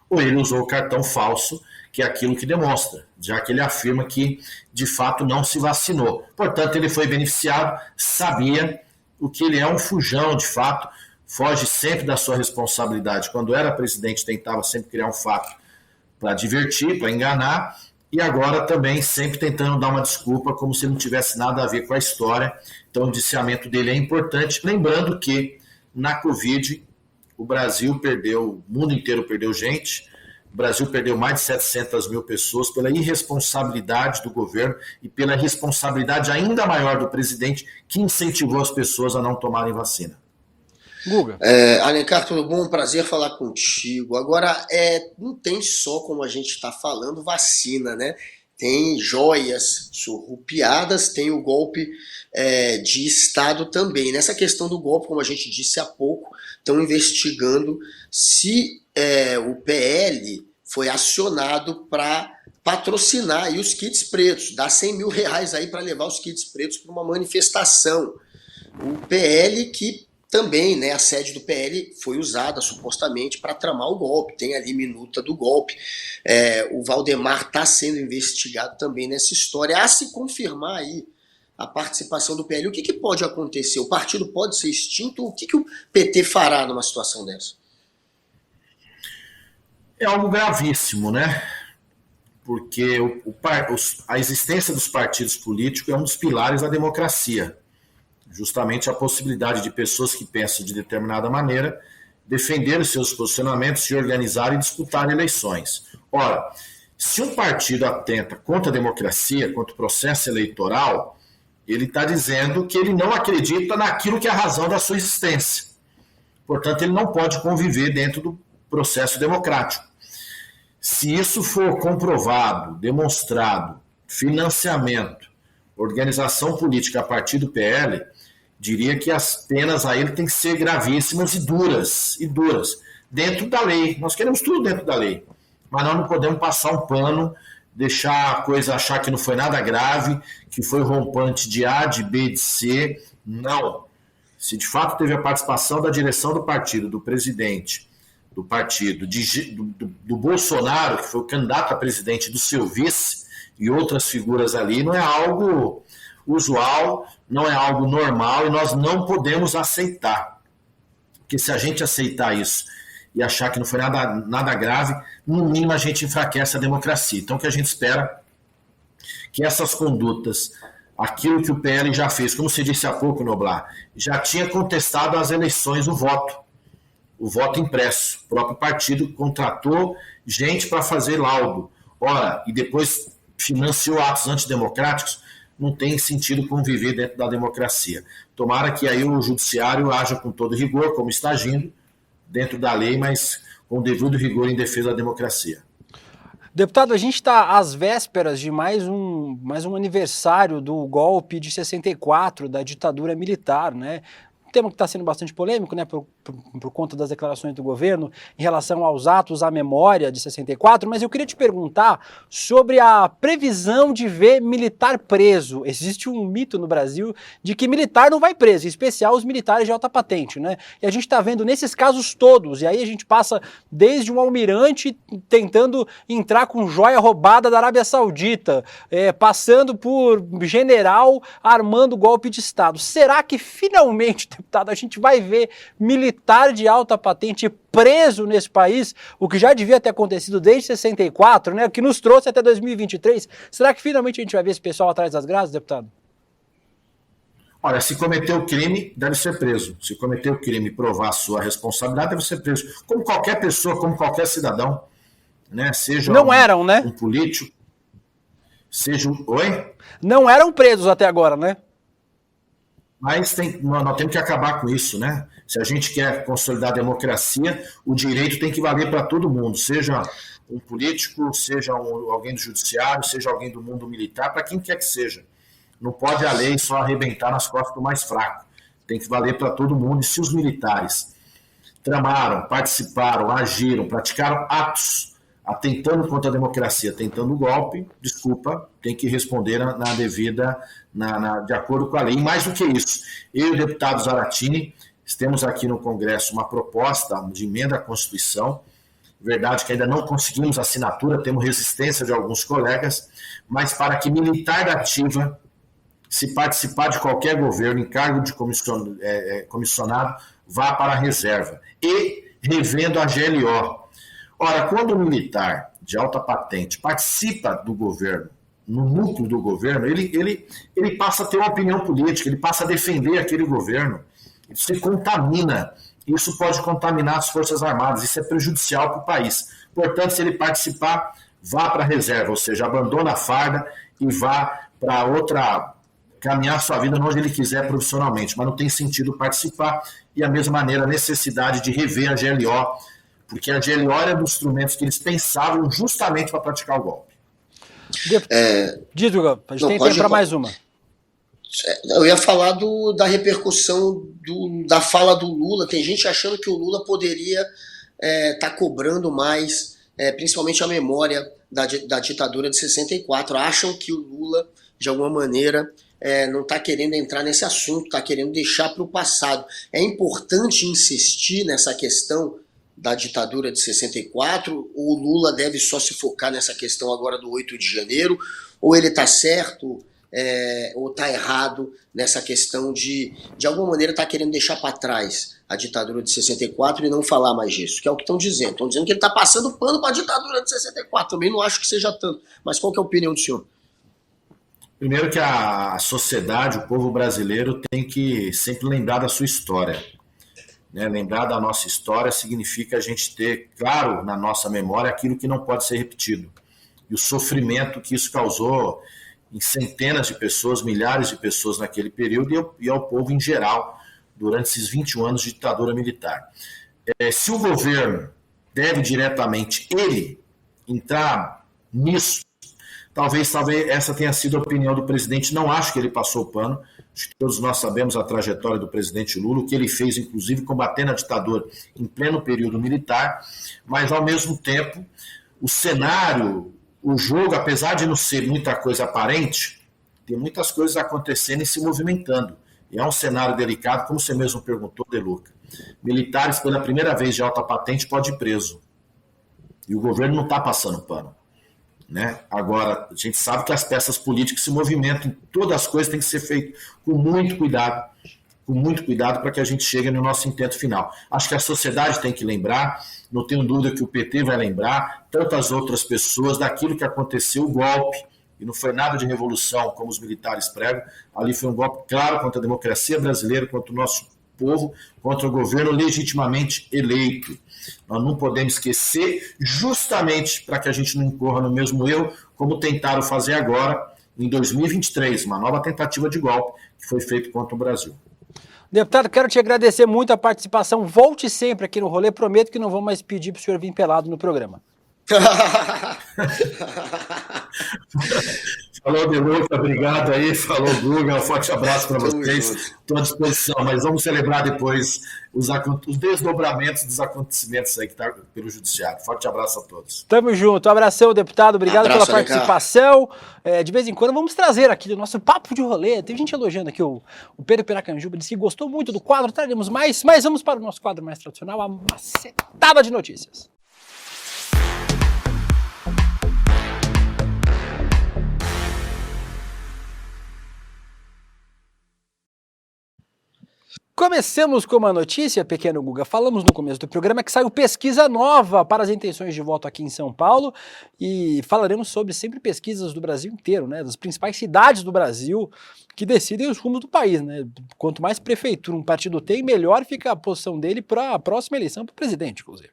ou ele usou o cartão falso, que é aquilo que demonstra, já que ele afirma que, de fato, não se vacinou. Portanto, ele foi beneficiado, sabia o que ele é, um fujão, de fato, foge sempre da sua responsabilidade. Quando era presidente, tentava sempre criar um fato para divertir, para enganar, e agora também sempre tentando dar uma desculpa, como se não tivesse nada a ver com a história. Então o indiciamento dele é importante, lembrando que na Covid o Brasil perdeu, o mundo inteiro perdeu gente, o Brasil perdeu mais de 700 mil pessoas pela irresponsabilidade do governo e pela responsabilidade ainda maior do presidente, que incentivou as pessoas a não tomarem vacina. Guga. Alencar, tudo bom? Prazer falar contigo. Agora, não tem só, como a gente está falando, vacina, né? Tem joias surrupiadas, tem o golpe de Estado também. Nessa questão do golpe, como a gente disse há pouco, estão investigando se o PL foi acionado para patrocinar aí os kits pretos, dar 100 mil reais aí para levar os kits pretos para uma manifestação. O PL que também, né, a sede do PL foi usada supostamente para tramar o golpe, tem ali minuta do golpe. O Valdemar está sendo investigado também nessa história. A se confirmar aí a participação do PL, o que pode acontecer? O partido pode ser extinto? O que o PT fará numa situação dessa? É algo gravíssimo, né? Porque a existência dos partidos políticos é um dos pilares da democracia. Justamente a possibilidade de pessoas que pensam de determinada maneira defender os seus posicionamentos, se organizar e disputar eleições. Ora, se um partido atenta contra a democracia, contra o processo eleitoral, ele está dizendo que ele não acredita naquilo que é a razão da sua existência. Portanto, ele não pode conviver dentro do processo democrático. Se isso for comprovado, demonstrado, financiamento, organização política a partir do PL, diria que as penas a ele têm que ser gravíssimas e duras, dentro da lei. Nós queremos tudo dentro da lei, mas nós não podemos passar um pano, deixar a coisa, achar que não foi nada grave, que foi rompante de A, de B, de C. Não. Se de fato teve a participação da direção do partido, do presidente do partido, do Bolsonaro, que foi o candidato a presidente, do seu vice, e outras figuras ali, não é algo usual, não é algo normal e nós não podemos aceitar. Porque se a gente aceitar isso e achar que não foi nada grave, no mínimo a gente enfraquece a democracia. Então o que a gente espera que essas condutas, aquilo que o PL já fez, como você disse há pouco, Noblar, já tinha contestado às eleições o voto impresso. O próprio partido contratou gente para fazer laudo. Ora, e depois financiou atos antidemocráticos, não tem sentido conviver dentro da democracia. Tomara que aí o judiciário haja com todo rigor, como está agindo, dentro da lei, mas com devido rigor em defesa da democracia. Deputado, a gente está às vésperas de mais um aniversário do golpe de 64, da ditadura militar, né? Um tema que está sendo bastante polêmico, né, por conta das declarações do governo em relação aos atos à memória de 64, mas eu queria te perguntar sobre a previsão de ver militar preso. Existe um mito no Brasil de que militar não vai preso, em especial os militares de alta patente, né? E a gente está vendo nesses casos todos, e aí a gente passa desde um almirante tentando entrar com joia roubada da Arábia Saudita, passando por general armando golpe de Estado. Será que finalmente, deputado, a gente vai ver militar de alta patente preso nesse país, o que já devia ter acontecido desde 64, né? O que nos trouxe até 2023. Será que finalmente a gente vai ver esse pessoal atrás das grades, deputado? Olha, se cometeu crime, deve ser preso. Se cometeu crime e provar a sua responsabilidade, deve ser preso. Como qualquer pessoa, como qualquer cidadão, né? Seja não eram, né? Um político, seja um... Oi? Não eram presos até agora, né? Mas nós temos que acabar com isso, né? Se a gente quer consolidar a democracia, o direito tem que valer para todo mundo, seja um político, seja alguém do judiciário, seja alguém do mundo militar, para quem quer que seja. Não pode a lei só arrebentar nas costas do mais fraco. Tem que valer para todo mundo. E se os militares tramaram, participaram, agiram, praticaram atos atentando contra a democracia, tentando o golpe, desculpa, tem que responder na devida, de acordo com a lei. E mais do que isso, eu e o deputado Zaratini temos aqui no Congresso uma proposta de emenda à Constituição, verdade que ainda não conseguimos assinatura, temos resistência de alguns colegas, mas para que militar da ativa, se participar de qualquer governo, em cargo de comissionado, vá para a reserva. E revendo a GLO. Ora, quando o militar de alta patente participa do governo, no núcleo do governo, ele passa a ter uma opinião política, ele passa a defender aquele governo, ele se contamina. Isso pode contaminar as Forças Armadas, isso é prejudicial para o país. Portanto, se ele participar, vá para a reserva, ou seja, abandona a farda e vá para outra, caminhar sua vida onde ele quiser profissionalmente, mas não tem sentido participar. E a mesma maneira, a necessidade de rever a GLO, porque a GLO era um dos instrumentos que eles pensavam justamente para praticar o golpe. Diz, Hugo, a gente tem tempo para mais uma. Eu ia falar da repercussão da fala do Lula. Tem gente achando que o Lula poderia tá cobrando mais, principalmente a memória da ditadura de 64. Acham que o Lula, de alguma maneira, não está querendo entrar nesse assunto, está querendo deixar para o passado. É importante insistir nessa questão da ditadura de 64, ou o Lula deve só se focar nessa questão agora do 8 de janeiro, ou ele está certo ou está errado nessa questão de alguma maneira está querendo deixar para trás a ditadura de 64 e não falar mais disso, que é o que estão dizendo. Estão dizendo que ele está passando pano para a ditadura de 64, também não acho que seja tanto, mas qual que é a opinião do senhor? Primeiro que a sociedade, o povo brasileiro tem que sempre lembrar da sua história. Né? Lembrar da nossa história significa a gente ter claro na nossa memória aquilo que não pode ser repetido. E o sofrimento que isso causou em centenas de pessoas, milhares de pessoas naquele período e ao povo em geral, durante esses 21 anos de ditadura militar. Se o governo deve diretamente, ele, entrar nisso, talvez essa tenha sido a opinião do presidente, não acho que ele passou o pano, acho que todos nós sabemos a trajetória do presidente Lula, o que ele fez, inclusive, combatendo a ditadura em pleno período militar, mas, ao mesmo tempo, o cenário, o jogo, apesar de não ser muita coisa aparente, tem muitas coisas acontecendo e se movimentando. E é um cenário delicado, como você mesmo perguntou, De Luca. Militares, pela primeira vez de alta patente, pode ir preso. E o governo não está passando pano. né? Agora, a gente sabe que as peças políticas se movimentam, todas as coisas têm que ser feitas com muito cuidado para que a gente chegue no nosso intento final. Acho que a sociedade tem que lembrar, não tenho dúvida que o PT vai lembrar, tantas outras pessoas, daquilo que aconteceu, o golpe, e não foi nada de revolução, como os militares pregam, ali foi um golpe claro contra a democracia brasileira, contra o nosso povo, contra o governo legitimamente eleito. Nós não podemos esquecer, justamente para que a gente não incorra no mesmo erro, como tentaram fazer agora, em 2023, uma nova tentativa de golpe que foi feita contra o Brasil. Deputado, quero te agradecer muito a participação. Volte sempre aqui no Rolê. Prometo que não vou mais pedir para o senhor vir pelado no programa. Falou, Deluca, obrigado aí. Falou, Guga. Um forte abraço para vocês. Estou à disposição, mas vamos celebrar depois os desdobramentos dos acontecimentos aí que está pelo Judiciário. Forte abraço a todos. Tamo junto. Abração, deputado. Obrigado pela Abraço, participação. De vez em quando vamos trazer aqui do nosso Papo de Rolê. Tem gente elogiando aqui, o Pedro Piracanjuba disse que gostou muito do quadro. Traremos mais, mas vamos para o nosso quadro mais tradicional, a macetada de notícias. Começamos com uma notícia, pequeno Guga. Falamos no começo do programa que saiu pesquisa nova para as intenções de voto aqui em São Paulo e falaremos sobre sempre pesquisas do Brasil inteiro, né? Das principais cidades do Brasil que decidem os rumos do país, né? Quanto mais prefeitura um partido tem, melhor fica a posição dele para a próxima eleição para o presidente, inclusive.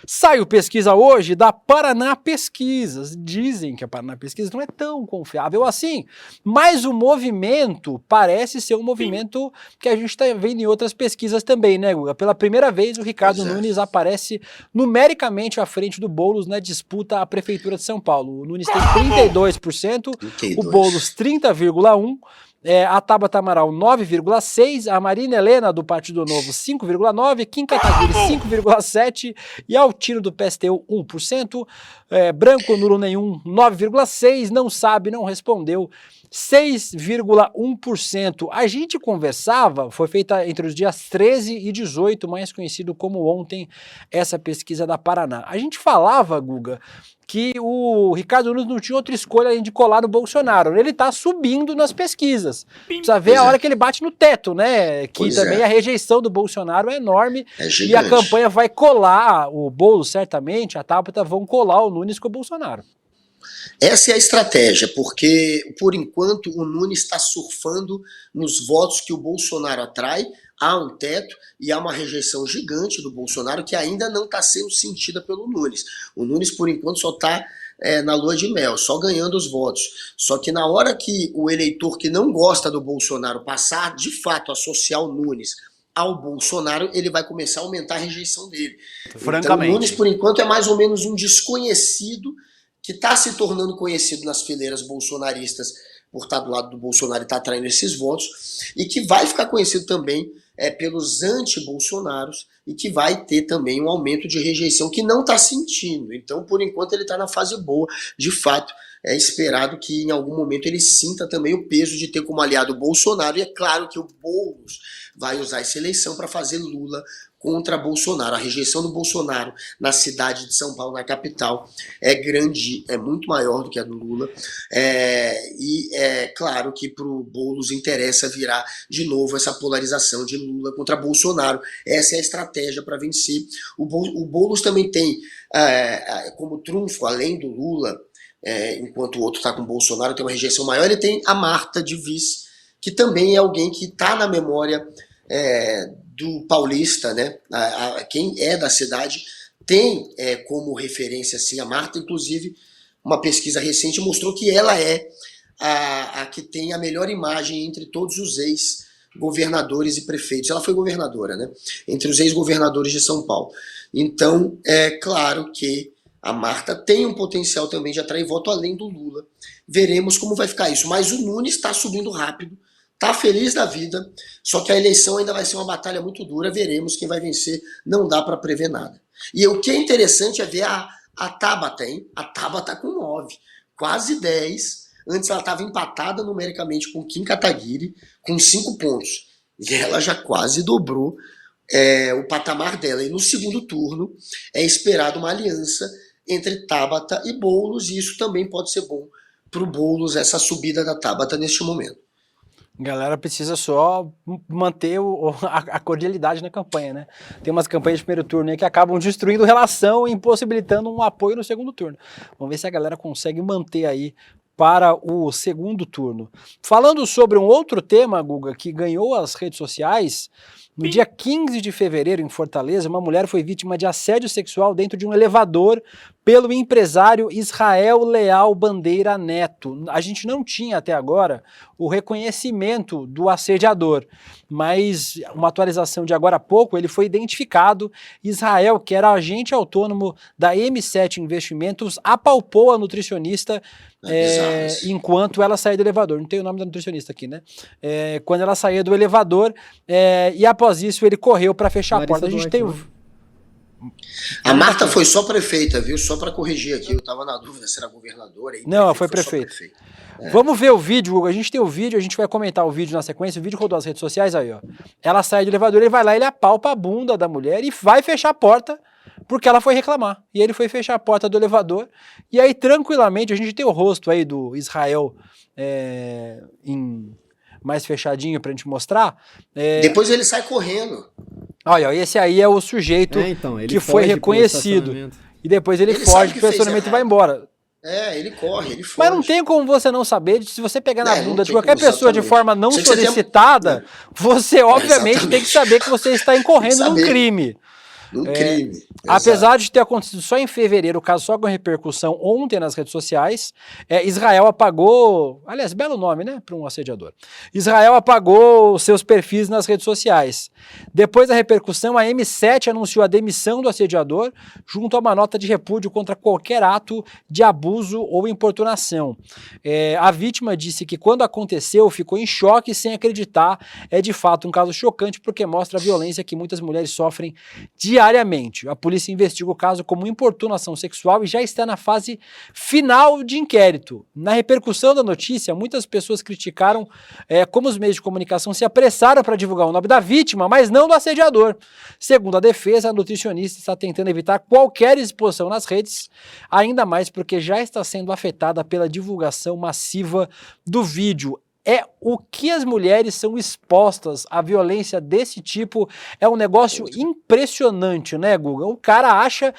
Saiu pesquisa hoje da Paraná Pesquisas. Dizem que a Paraná Pesquisas não é tão confiável assim, mas o movimento parece ser um movimento que a gente está vendo em outras pesquisas também, né, Guga? Pela primeira vez, o Ricardo Nunes aparece numericamente à frente do Boulos na disputa à Prefeitura de São Paulo. O Nunes tem 32%, o Boulos 30,1%, a Tabata Amaral 9,6%, a Marina Helena do Partido Novo 5,9%, Kim Kataguiri 5,7% e Altino do PSTU 1%, Branco Nulo nenhum 9,6%, não sabe, não respondeu 6,1%. A gente conversava, foi feita entre os dias 13 e 18, mais conhecido como ontem, essa pesquisa da Paraná. A gente falava, Guga, que o Ricardo Nunes não tinha outra escolha além de colar no Bolsonaro. Ele tá subindo nas pesquisas. Precisa ver a hora que ele bate no teto, né? Que também a rejeição do Bolsonaro é enorme. E a campanha vai colar, o Boulos certamente, a Tabata vão colar o Nunes com o Bolsonaro. Essa é a estratégia, porque, por enquanto, o Nunes está surfando nos votos que o Bolsonaro atrai, há um teto e há uma rejeição gigante do Bolsonaro que ainda não está sendo sentida pelo Nunes. O Nunes, por enquanto, só está na lua de mel, só ganhando os votos. Só que na hora que o eleitor que não gosta do Bolsonaro passar, de fato, a associar o Nunes ao Bolsonaro, ele vai começar a aumentar a rejeição dele. Francamente. Então, o Nunes, por enquanto, é mais ou menos um desconhecido que está se tornando conhecido nas fileiras bolsonaristas por estar do lado do Bolsonaro e estar atraindo esses votos, e que vai ficar conhecido também pelos anti-bolsonaros e que vai ter também um aumento de rejeição que não está sentindo. Então, por enquanto, ele está na fase boa. De fato, é esperado que em algum momento ele sinta também o peso de ter como aliado o Bolsonaro, e é claro que o Boulos vai usar essa eleição para fazer Lula contra Bolsonaro. A rejeição do Bolsonaro na cidade de São Paulo, na capital, é grande, é muito maior do que a do Lula, e é claro que para o Boulos interessa virar de novo essa polarização de Lula contra Bolsonaro. Essa é a estratégia para vencer. O Boulos também tem como trunfo, além do Lula, enquanto o outro está com o Bolsonaro, tem uma rejeição maior, ele tem a Marta de vice, que também é alguém que está na memória do paulista, né? Quem é da cidade tem como referência assim, a Marta. Inclusive, uma pesquisa recente mostrou que ela é a que tem a melhor imagem entre todos os ex-governadores e prefeitos. Ela foi governadora, né? Entre os ex-governadores de São Paulo. Então, é claro que a Marta tem um potencial também de atrair voto além do Lula. Veremos como vai ficar isso. Mas o Nunes está subindo rápido, está feliz da vida, só que a eleição ainda vai ser uma batalha muito dura. Veremos quem vai vencer, não dá para prever nada. E o que é interessante é ver a Tabata, hein? A Tabata com 9, quase 10. Antes ela estava empatada numericamente com Kim Kataguiri, com 5 pontos. E ela já quase dobrou o patamar dela. E no segundo turno é esperado uma aliança entre Tabata e Boulos, e isso também pode ser bom para o Boulos, essa subida da Tabata neste momento. A galera precisa só manter a cordialidade na campanha, né? Tem umas campanhas de primeiro turno aí que acabam destruindo relação e impossibilitando um apoio no segundo turno. Vamos ver se a galera consegue manter aí para o segundo turno. Falando sobre um outro tema, Guga, que ganhou as redes sociais, no dia 15 de fevereiro, em Fortaleza, uma mulher foi vítima de assédio sexual dentro de um elevador pelo empresário Israel Leal Bandeira Neto. A gente não tinha até agora o reconhecimento do assediador, mas uma atualização de agora há pouco, ele foi identificado. Israel, que era agente autônomo da M7 Investimentos, apalpou a nutricionista enquanto ela saía do elevador. Não tem o nome da nutricionista aqui, né? Quando ela saía do elevador, e após isso ele correu para fechar a porta. A gente tem A Marta foi só prefeita, viu? Só para corrigir aqui, eu tava na dúvida se era governadora. Não, ela foi prefeita. Vamos ver o vídeo, Hugo. A gente tem o vídeo, a gente vai comentar o vídeo na sequência. O vídeo rodou as redes sociais aí, ó. Ela sai do elevador, ele vai lá, ele apalpa a bunda da mulher e vai fechar a porta porque ela foi reclamar. E ele foi fechar a porta do elevador e aí tranquilamente, a gente tem o rosto aí do Israel mais fechadinho pra gente mostrar. Depois ele sai correndo. Olha, esse aí é o sujeito que foi reconhecido. E depois ele foge do estacionamento e vai embora. Ele corre, ele foge. Mas não tem como você não saber, se você pegar na bunda de qualquer pessoa de forma não solicitada, você obviamente tem que saber que você está incorrendo num crime. Apesar de ter acontecido só em fevereiro, o caso só com repercussão ontem nas redes sociais, Israel apagou, aliás, belo nome, né, para um assediador. Israel apagou seus perfis nas redes sociais. Depois da repercussão, a M7 anunciou a demissão do assediador, junto a uma nota de repúdio contra qualquer ato de abuso ou importunação. A vítima disse que quando aconteceu, ficou em choque sem acreditar. É de fato um caso chocante, porque mostra a violência que muitas mulheres sofrem diariamente. A polícia investiga o caso como importunação sexual e já está na fase final de inquérito. Na repercussão da notícia, muitas pessoas criticaram como os meios de comunicação se apressaram para divulgar o nome da vítima, mas não do assediador. Segundo a defesa, a nutricionista está tentando evitar qualquer exposição nas redes, ainda mais porque já está sendo afetada pela divulgação massiva do vídeo. O que as mulheres são expostas à violência desse tipo é um negócio impressionante, né, Guga? O cara acha,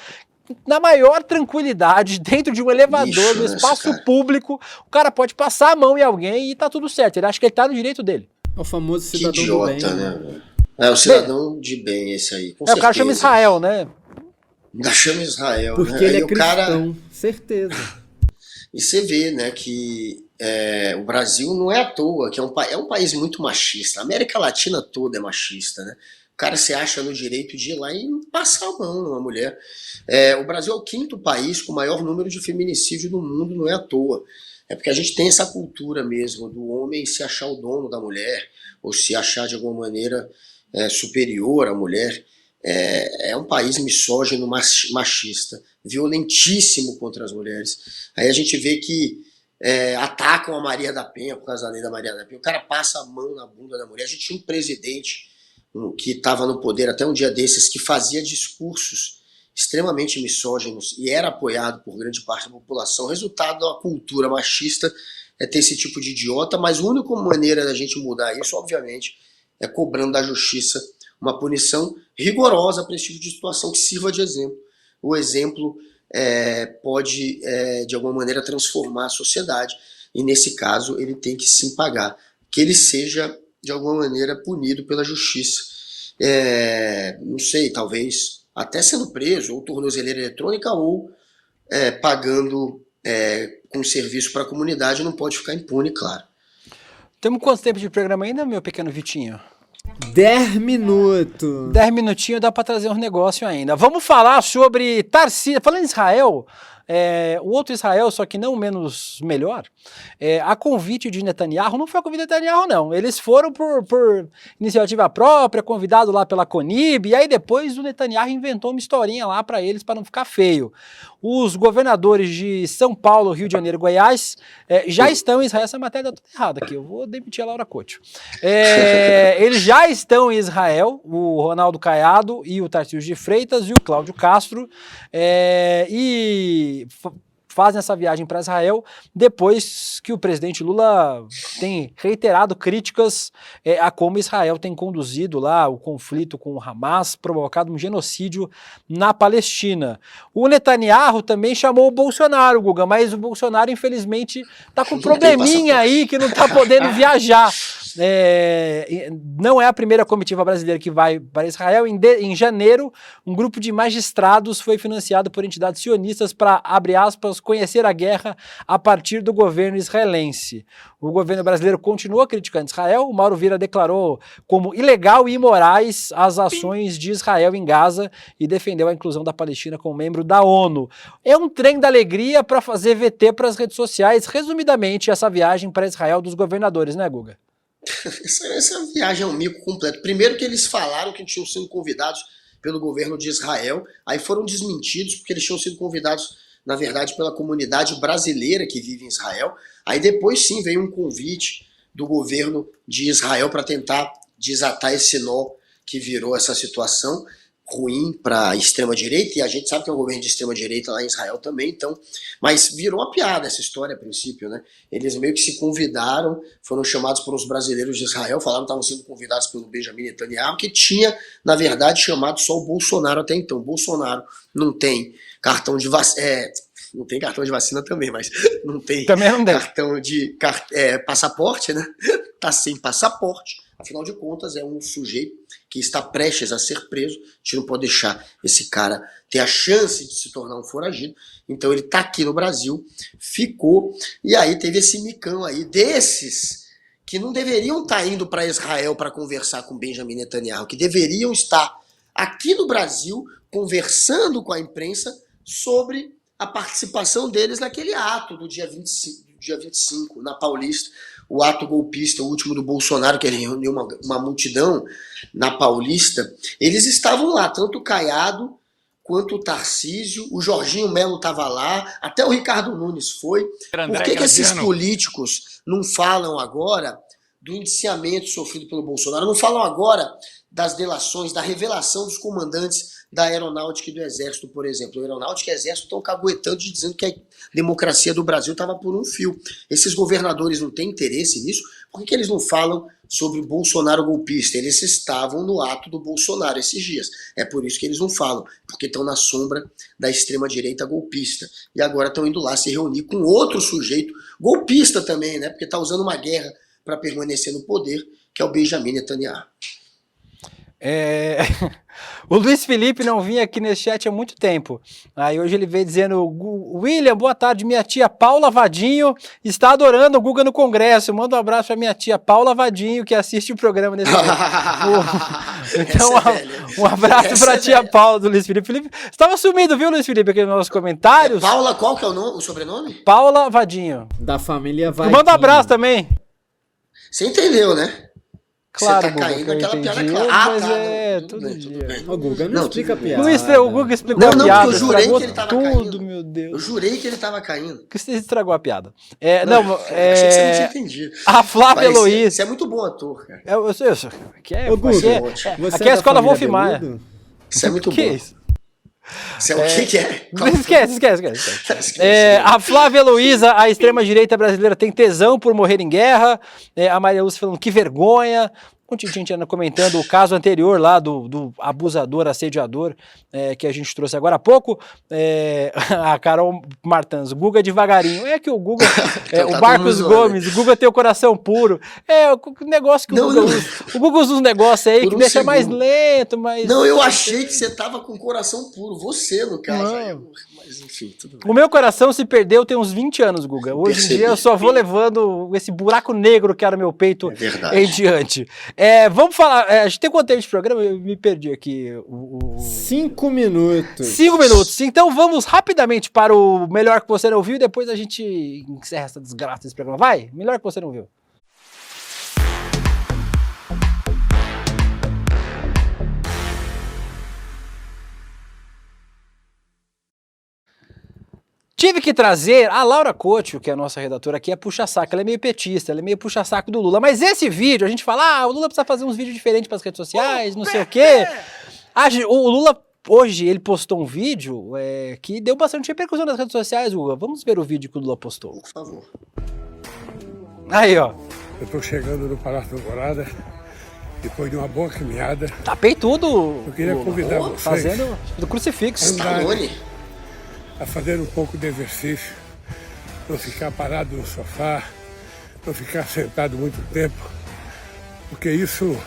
na maior tranquilidade, dentro de um elevador, no espaço público, o cara pode passar a mão em alguém e tá tudo certo. Ele acha que ele tá no direito dele. É o famoso cidadão idiota, do bem. Né? É o cidadão de bem esse aí, com certeza. O cara chama Israel, né? Chama Israel, porque né? ele aí é cristão, certeza. E você vê, né, que o Brasil não é à toa, que é um país muito machista. A América Latina toda é machista, né? O cara se acha no direito de ir lá e passar a mão numa mulher. O Brasil é o 5º país com o maior número de feminicídio do mundo, não é à toa. É porque a gente tem essa cultura mesmo do homem se achar o dono da mulher, ou se achar de alguma maneira superior à mulher. É um país misógino, machista, violentíssimo contra as mulheres. Aí a gente vê que atacam a Maria da Penha por causa da lei da Maria da Penha. O cara passa a mão na bunda da mulher. A gente tinha um presidente que estava no poder até um dia desses, que fazia discursos extremamente misóginos e era apoiado por grande parte da população. O resultado da cultura machista é ter esse tipo de idiota, mas a única maneira da gente mudar isso, obviamente, é cobrando da justiça uma punição rigorosa para esse tipo de situação que sirva de exemplo. O exemplo pode, de alguma maneira, transformar a sociedade, e nesse caso ele tem que sim pagar, que ele seja, de alguma maneira, punido pela justiça. Não sei, talvez até sendo preso, ou tornozeleira eletrônica, ou pagando com serviço para a comunidade, não pode ficar impune, claro. Temos quanto tempo de programa ainda, meu pequeno Vitinho? 10 minutos. 10 minutinhos dá para trazer um negócio ainda. Vamos falar sobre Tarcísio. Falando em Israel, o outro Israel, só que não menos melhor, a convite de Netanyahu, não foi a convite de Netanyahu não, eles foram por iniciativa própria, convidado lá pela Conib, e aí depois o Netanyahu inventou uma historinha lá para eles, para não ficar feio. Os governadores de São Paulo, Rio de Janeiro e Goiás já estão em Israel. Essa matéria está toda errada aqui, eu vou demitir a Laura Couto. Eles já estão em Israel, o Ronaldo Caiado e o Tarcísio de Freitas e o Cláudio Castro, e fazem essa viagem para Israel depois que o presidente Lula tem reiterado críticas a como Israel tem conduzido lá o conflito com o Hamas, provocado um genocídio na Palestina. O Netanyahu também chamou o Bolsonaro, Guga, mas o Bolsonaro infelizmente está com um probleminha aí que não está podendo viajar. Não é a primeira comitiva brasileira que vai para Israel. Em janeiro, um grupo de magistrados foi financiado por entidades sionistas para, abre aspas, conhecer a guerra a partir do governo israelense. O governo brasileiro continua criticando Israel. O Mauro Vieira declarou como ilegal e imorais as ações de Israel em Gaza e defendeu a inclusão da Palestina como membro da ONU. É um trem da alegria para fazer VT para as redes sociais. Resumidamente, essa viagem para Israel dos governadores, né, Guga? Essa viagem é um mico completo. Primeiro que eles falaram que tinham sido convidados pelo governo de Israel, aí foram desmentidos porque eles tinham sido convidados, na verdade, pela comunidade brasileira que vive em Israel. Aí depois sim veio um convite do governo de Israel para tentar desatar esse nó que virou essa situação ruim para a extrema-direita, e a gente sabe que é um governo de extrema-direita lá em Israel também, então, mas virou uma piada essa história a princípio, né? Eles meio que se convidaram, foram chamados por os brasileiros de Israel, falaram que estavam sendo convidados pelo Benjamin Netanyahu, que tinha, na verdade, chamado só o Bolsonaro até então. O Bolsonaro não tem cartão de vacina, não tem cartão de vacina também, mas não tem cartão de passaporte, né? Tá sem passaporte. Afinal de contas, é um sujeito que está prestes a ser preso. A gente não pode deixar esse cara ter a chance de se tornar um foragido. Então ele está aqui no Brasil, ficou, e aí teve esse micão aí desses que não deveriam estar indo para Israel para conversar com Benjamin Netanyahu, que deveriam estar aqui no Brasil conversando com a imprensa sobre a participação deles naquele ato do dia 25 na Paulista. O ato golpista, o último do Bolsonaro, que ele reuniu uma multidão na Paulista, eles estavam lá, tanto o Caiado quanto o Tarcísio, o Jorginho Melo estava lá, até o Ricardo Nunes foi. Por que esses políticos não falam agora do indiciamento sofrido pelo Bolsonaro, não falam agora das delações, da revelação dos comandantes da Aeronáutica e do Exército, por exemplo? A Aeronáutica e o Exército estão caguetando dizendo que a democracia do Brasil estava por um fio. Esses governadores não têm interesse nisso? Por que eles não falam sobre o Bolsonaro golpista? Eles estavam no ato do Bolsonaro esses dias. É por isso que eles não falam, porque estão na sombra da extrema-direita golpista. E agora estão indo lá se reunir com outro sujeito, golpista também, né? Porque está usando uma guerra para permanecer no poder, que é o Benjamin Netanyahu. O Luiz Felipe não vinha aqui nesse chat há muito tempo. Aí hoje ele veio dizendo: William, boa tarde, minha tia Paula Vadinho está adorando o Guga no Congresso. Manda um abraço para minha tia Paula Vadinho, que assiste o programa nesse momento. Então, um abraço para a tia Paula do Luiz Felipe. Felipe estava sumido, viu, Luiz Felipe, aqui nos nossos comentários. Paula, qual que é o sobrenome? Paula Vadinho. Da família Vadinho. Manda um abraço também. Você entendeu, né? Claro, você tá caindo naquela piada clara. Mas tudo bem. O Guga não explica a piada. O Guga explicou a piada. Eu jurei que ele tava caindo. Meu Deus. Eu jurei que ele tava caindo. Que você estragou a piada. Achei que você não tinha entendido. A Flávia Heloísa. Você é muito bom ator, cara. Eu sou. Aqui é a escola Wolf Maia. Você é muito bom. Que é isso? Você é o que é? Esquece. A Flávia Heloísa, a extrema-direita brasileira, tem tesão por morrer em guerra. A Maria Lúcia falando que vergonha. Um monte de gente ainda comentando o caso anterior lá do abusador, assediador, que a gente trouxe agora há pouco. A Carol Martins, Guga devagarinho. É que o Guga, o Marcos Gomes, o Guga tem o coração puro. O negócio que o Guga usa. O Guga usa uns negócios aí que deixa mais lento, mas... Não, eu achei que você tava com o coração puro. Você, no caso. Mas enfim, tudo bem. O meu coração se perdeu tem uns 20 anos, Guga. Hoje em dia eu só vou levando esse buraco negro que era meu peito em diante. Vamos falar. A gente tem quanto tempo de programa? Eu me perdi aqui. 5 minutos. 5 minutos. Então vamos rapidamente para o melhor que você não viu e depois a gente encerra essa desgraça desse programa. Vai, melhor que você não viu. Tive que trazer a Laura Couto, que é a nossa redatora aqui, é puxa-saco. Ela é meio petista, ela é meio puxa-saco do Lula. Mas esse vídeo, a gente fala, o Lula precisa fazer uns vídeos diferentes para as redes sociais, não sei o quê. O Lula, hoje, ele postou um vídeo que deu bastante repercussão nas redes sociais, Lula. Vamos ver o vídeo que o Lula postou. Por favor. Aí, ó. Eu tô chegando no Palácio da Alvorada, depois de uma boa caminhada. Tá peitudo. Eu queria convidar vocês fazendo do crucifixo. Stallone. a fazer um pouco de exercício, não ficar parado no sofá, não ficar sentado muito tempo, porque isso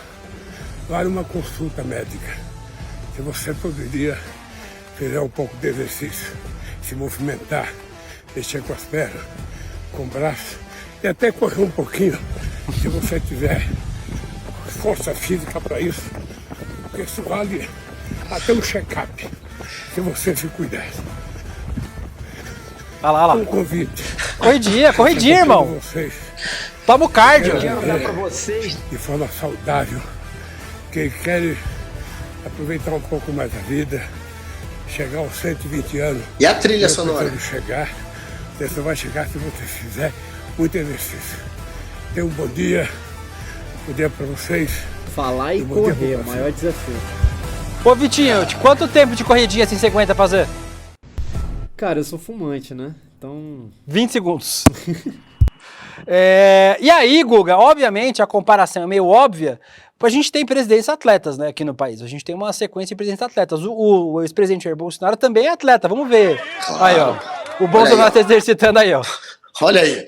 vale uma consulta médica. Se você poderia fazer um pouco de exercício, se movimentar, mexer com as pernas, com o braço e até correr um pouquinho, se você tiver força física para isso, porque isso vale até um check-up, se você se cuidar. Olha lá, olha lá. Um convite. Corridinha, irmão. Vocês, Toma o cardio. de forma saudável, quem quer aproveitar um pouco mais a vida, chegar aos 120 anos. E a trilha eu sonora? pretendo chegar, você só vai chegar se você fizer muito exercício. Tenha um bom dia para vocês. Falar e bom dia correr, pra o você. maior desafio. Ô, Vitinho, quanto tempo de corridinha assim você aguenta fazer? Cara, eu sou fumante, né? Então... 20 segundos. E aí, Guga, obviamente a comparação é meio óbvia, a gente tem presidentes atletas, né, aqui no país. A gente tem uma sequência de presidentes atletas. O ex-presidente Jair Bolsonaro também é atleta, vamos ver. Aí, ó. O Bolsonaro tá exercitando aí, ó. Olha aí.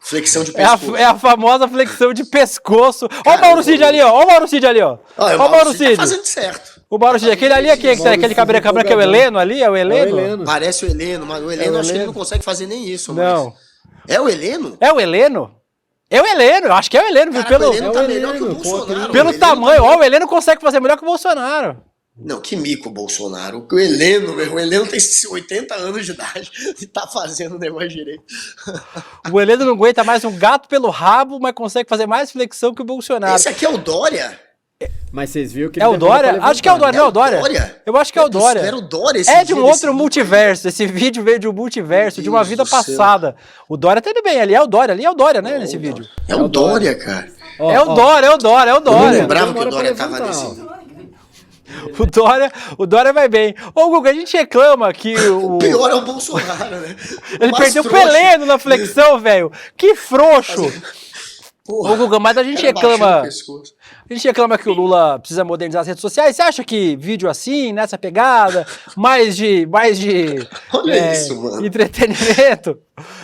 Flexão de pescoço. É a famosa flexão de pescoço. Ó o Mauro Cid ali, ó. Ó o Mauro Cid ali, ó. Olha, Ó o Mauro Cid. tá fazendo certo. O Mauro Cid. Aquele ali é quem? Aquele cabreiro que é o Heleno ali? É o Heleno? Heleno. Parece o Heleno, mas o Heleno É o acho que ele Heleno. não consegue fazer nem isso. Não. Mas... É o Heleno? É o Heleno? É o Heleno, eu acho que é o Heleno, viu? Caraca, Pelo, o Heleno tá melhor que o Bolsonaro. pelo O Heleno tamanho, tá ó, o Heleno consegue fazer melhor que o Bolsonaro. Não, que mico o Bolsonaro. O Heleno, meu, o Heleno tem 80 anos de idade e tá fazendo o negócio direito. O Heleno não aguenta mais um gato pelo rabo, mas consegue fazer mais flexão que o Bolsonaro. Esse aqui é o Dória? Mas vocês viram que É o ele demora Dória? pra Acho que é o Dória, não é o Dória? Dória? Eu acho que é o Dória. Era o Dória esse É de um dia, outro desse vídeo. multiverso. Esse vídeo veio de um multiverso, de uma Deus vida do céu. passada. O Dória tá indo bem ali, é o Dória, né, nesse vídeo. É o Dória, cara. Ó, É o ó, Dória, é o Dória, é o Eu não Dória. lembrava que o Demora Dória pra tava levantar, nesse. O Dória vai bem. Ô, Guga, a gente reclama que O pior é o Bolsonaro, né? ele mais perdeu o trouxa. Peleno na flexão, velho. Que frouxo. Porra, Ô, Guga, mas a gente cara baixando reclama. o pescoço. A gente reclama que o Lula precisa modernizar as redes sociais. Você acha que vídeo assim, nessa pegada, mais de Olha isso, mano. entretenimento?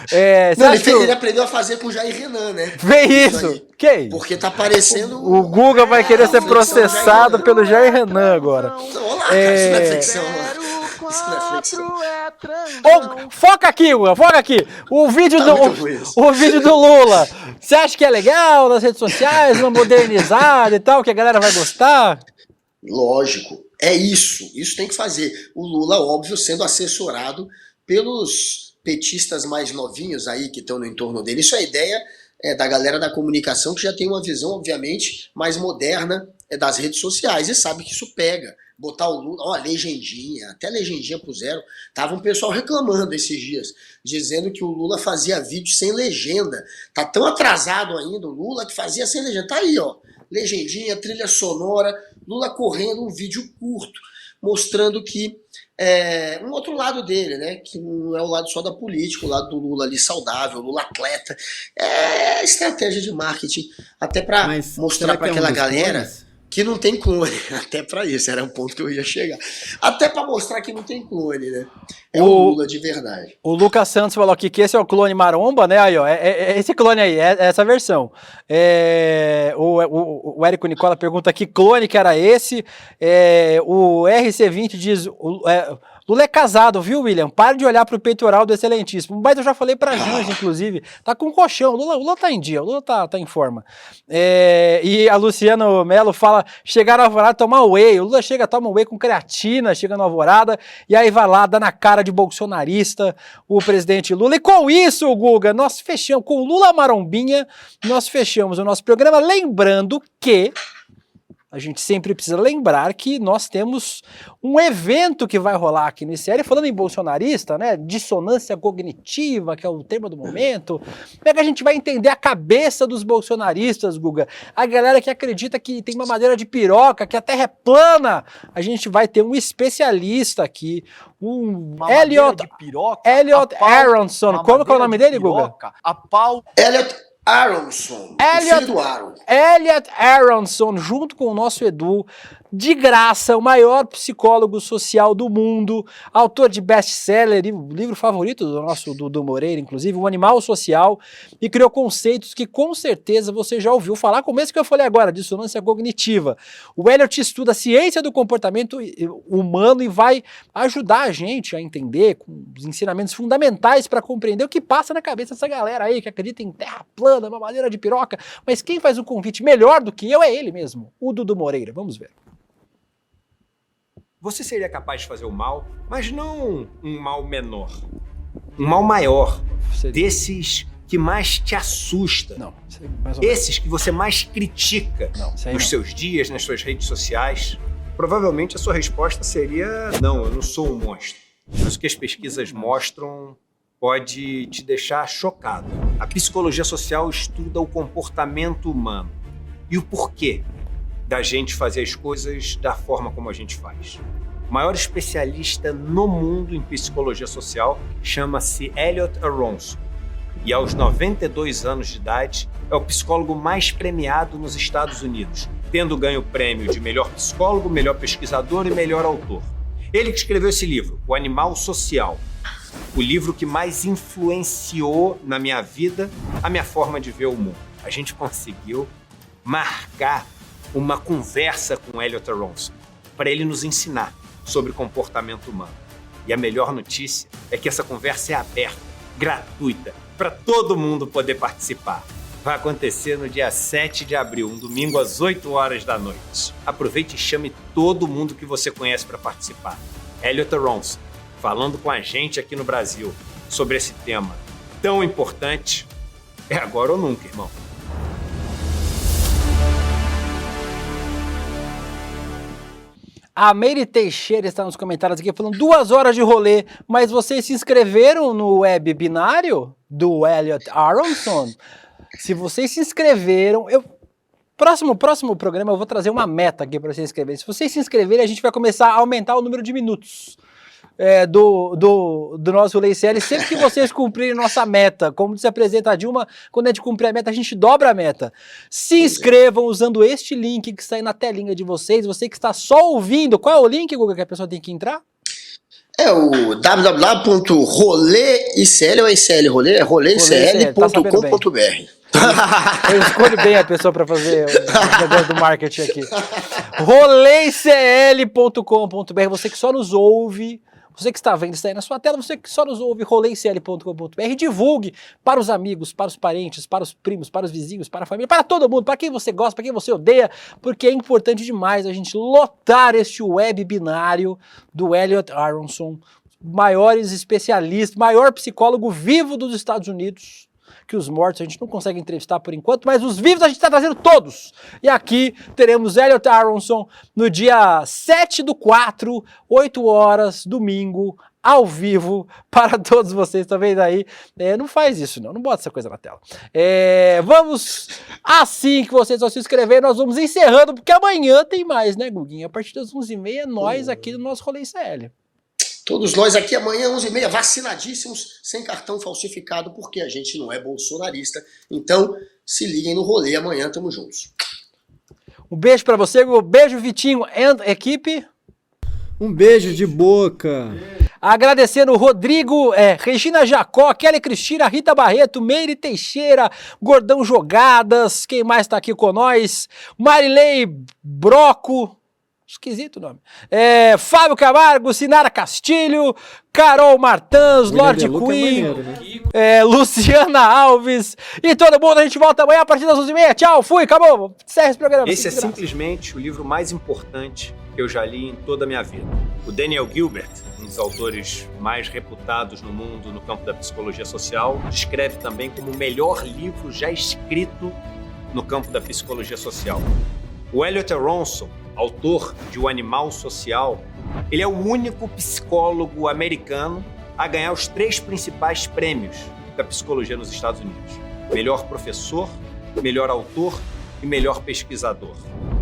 Você Não, acha que ele aprendeu a fazer com o Jair Renan, né? vê Isso isso? aí. Que? Porque tá parecendo... O Guga vai querer ser processado pelo Jair Renan agora. Não, olha lá, cara, isso não é flexão, mano. Isso não é flexão. Ô, foca aqui, Guga, foca aqui. O vídeo, Tá muito ruim isso. o vídeo do Lula. Você acha que é legal nas redes sociais, uma modernizada e tal, que a galera vai gostar? Lógico, é isso. Isso tem que fazer. O Lula, óbvio, sendo assessorado pelos petistas mais novinhos aí que estão no entorno dele. Isso é a ideia da galera da comunicação que já tem uma visão, obviamente, mais moderna das redes sociais e sabe que isso pega. Botar o Lula, ó, legendinha, até legendinha puseram. Tava um pessoal reclamando esses dias, dizendo que o Lula fazia vídeo sem legenda. Tá tão atrasado ainda o Lula que fazia sem legenda. Tá aí, ó, legendinha, trilha sonora, Lula correndo, um vídeo curto, mostrando que um outro lado dele, né, que não é o lado só da política, o lado do Lula ali saudável, o Lula atleta. É estratégia de marketing, até para Mas mostrar será para que é um aquela dos galera... clones? que não tem clone. Até pra isso, era um ponto que eu ia chegar. Até pra mostrar que não tem clone, né? É o Lula de verdade. O Lucas Santos falou aqui que esse é o clone maromba, né? Aí, ó, é esse clone aí, é essa versão. O Érico Nicola pergunta que clone que era esse. O RC20 diz... Lula é casado, viu, William? Pare de olhar pro peitoral do excelentíssimo. Mas eu já falei pra Jans, inclusive. Tá com colchão. Lula tá em dia, o Lula tá em forma. E a Luciano Melo fala, chegar na Alvorada tomar whey. O Lula chega, toma whey com creatina, chega na Alvorada, e aí vai lá, dá na cara de bolsonarista o presidente Lula. E com isso, Guga, nós fechamos, com o Lula Marombinha, nós fechamos o nosso programa, lembrando que a gente sempre precisa lembrar que nós temos um evento que vai rolar aqui no ICL, falando em bolsonarista, né, dissonância cognitiva, que é o tema do momento. Como é que a gente vai entender a cabeça dos bolsonaristas, Guga? A galera que acredita que tem uma madeira de piroca, que a terra é plana. A gente vai ter um especialista aqui, Elliot Aronson. Como que é o nome dele, Guga? Elliot Aronson, o filho do Aaron. Elliot Aronson, junto com o nosso Edu, de graça, o maior psicólogo social do mundo, autor de best-seller, livro favorito do nosso Dudu Moreira, inclusive, O Animal Social, e criou conceitos que com certeza você já ouviu falar, como esse que eu falei agora, dissonância cognitiva. O Elliot estuda a ciência do comportamento humano e vai ajudar a gente a entender, com os ensinamentos fundamentais para compreender o que passa na cabeça dessa galera aí, que acredita em terra plana, uma madeira de piroca, mas quem faz um convite melhor do que eu é ele mesmo, o Dudu Moreira. Vamos ver. Você seria capaz de fazer o mal, mas não um mal menor, um mal maior, desses que mais te assusta, esses que você mais critica nos seus dias, nas suas redes sociais. Provavelmente a sua resposta seria, não, eu não sou um monstro. Mas o que as pesquisas mostram pode te deixar chocado. A psicologia social estuda o comportamento humano e o porquê da gente fazer as coisas da forma como a gente faz. O maior especialista no mundo em psicologia social chama-se Elliot Aronson. E aos 92 anos de idade, é o psicólogo mais premiado nos Estados Unidos, tendo ganho o prêmio de melhor psicólogo, melhor pesquisador e melhor autor. Ele que escreveu esse livro, O Animal Social, o livro que mais influenciou na minha vida a minha forma de ver o mundo. A gente conseguiu marcar uma conversa com Elliot Aronson para ele nos ensinar sobre comportamento humano. E a melhor notícia é que essa conversa é aberta, gratuita, para todo mundo poder participar. Vai acontecer no dia 7 de abril, um domingo às 8 horas da noite. Aproveite e chame todo mundo que você conhece para participar. Elliot Aronson, falando com a gente aqui no Brasil sobre esse tema tão importante. É agora ou nunca, irmão. A Meire Teixeira está nos comentários aqui falando 2 horas de rolê, mas vocês se inscreveram no web binário do Elliot Aronson? Se vocês se inscreveram, próximo programa eu vou trazer uma meta aqui para vocês se inscreverem. Se vocês se inscreverem, a gente vai começar a aumentar o número de minutos do nosso Rolê ICL, sempre que vocês cumprirem nossa meta. Como se apresenta a Dilma, quando a gente cumprir a meta, a gente dobra a meta. Se inscrevam usando este link que está aí na telinha de vocês. Você que está só ouvindo, qual é o link, Guga, que a pessoa tem que entrar? É o www.roleicl ou ICL rolê? roleicl.com.br. Eu escolho bem a pessoa para fazer o negócio do marketing aqui. roleicl.com.br. Você que só nos ouve, você que está vendo isso aí na sua tela, você que só nos ouve, roleicl.com.br, divulgue para os amigos, para os parentes, para os primos, para os vizinhos, para a família, para todo mundo, para quem você gosta, para quem você odeia, porque é importante demais a gente lotar este web binário do Elliot Aronson, maiores especialistas, maior psicólogo vivo dos Estados Unidos, que os mortos a gente não consegue entrevistar por enquanto, mas os vivos a gente está trazendo todos. E aqui teremos Elliot Aronson no dia 7/4, 8 horas, domingo, ao vivo, para todos vocês, tá vendo aí? Não faz isso não bota essa coisa na tela. Vamos, assim que vocês vão se inscrever, nós vamos encerrando, porque amanhã tem mais, né, Guguinha? A partir das 11h30, nós aqui do nosso Rolê ICL. Todos nós aqui amanhã, 11h30, vacinadíssimos, sem cartão falsificado, porque a gente não é bolsonarista. Então, se liguem no rolê, amanhã tamo juntos. Um beijo pra você, um beijo Vitinho and equipe. Um beijo de boca. Agradecendo o Rodrigo, Regina Jacó, Kelly Cristina, Rita Barreto, Meire Teixeira, Gordão Jogadas, quem mais tá aqui com nós? Marilei Broco, esquisito o nome. Fábio Camargo, Sinara Castilho, Carol Martins, Lorde Queen, Luciana Alves e todo mundo. A gente volta amanhã a partir das 11h30. Tchau, fui, acabou. Encerra esse programa. Esse é simplesmente o livro mais importante que eu já li em toda a minha vida. O Daniel Gilbert, um dos autores mais reputados no mundo no campo da psicologia social, descreve também como o melhor livro já escrito no campo da psicologia social. O Elliot Aronson, autor de O Animal Social, ele é o único psicólogo americano a ganhar os 3 principais prêmios da psicologia nos Estados Unidos: melhor professor, melhor autor e melhor pesquisador.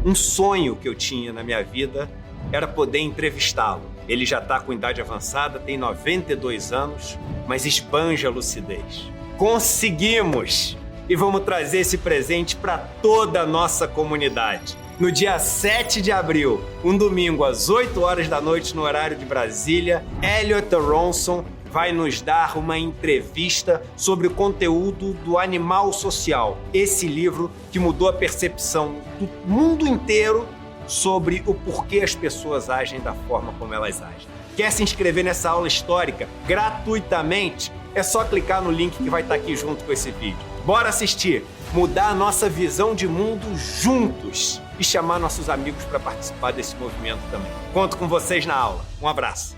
Um sonho que eu tinha na minha vida era poder entrevistá-lo. Ele já está com idade avançada, tem 92 anos, mas esbanja a lucidez. Conseguimos! E vamos trazer esse presente para toda a nossa comunidade. No dia 7 de abril, um domingo, às 8 horas da noite, no horário de Brasília, Elliot Aronson vai nos dar uma entrevista sobre o conteúdo do Animal Social. Esse livro que mudou a percepção do mundo inteiro sobre o porquê as pessoas agem da forma como elas agem. Quer se inscrever nessa aula histórica gratuitamente? É só clicar no link que vai estar aqui junto com esse vídeo. Bora assistir, mudar a nossa visão de mundo juntos e chamar nossos amigos para participar desse movimento também. Conto com vocês na aula. Um abraço.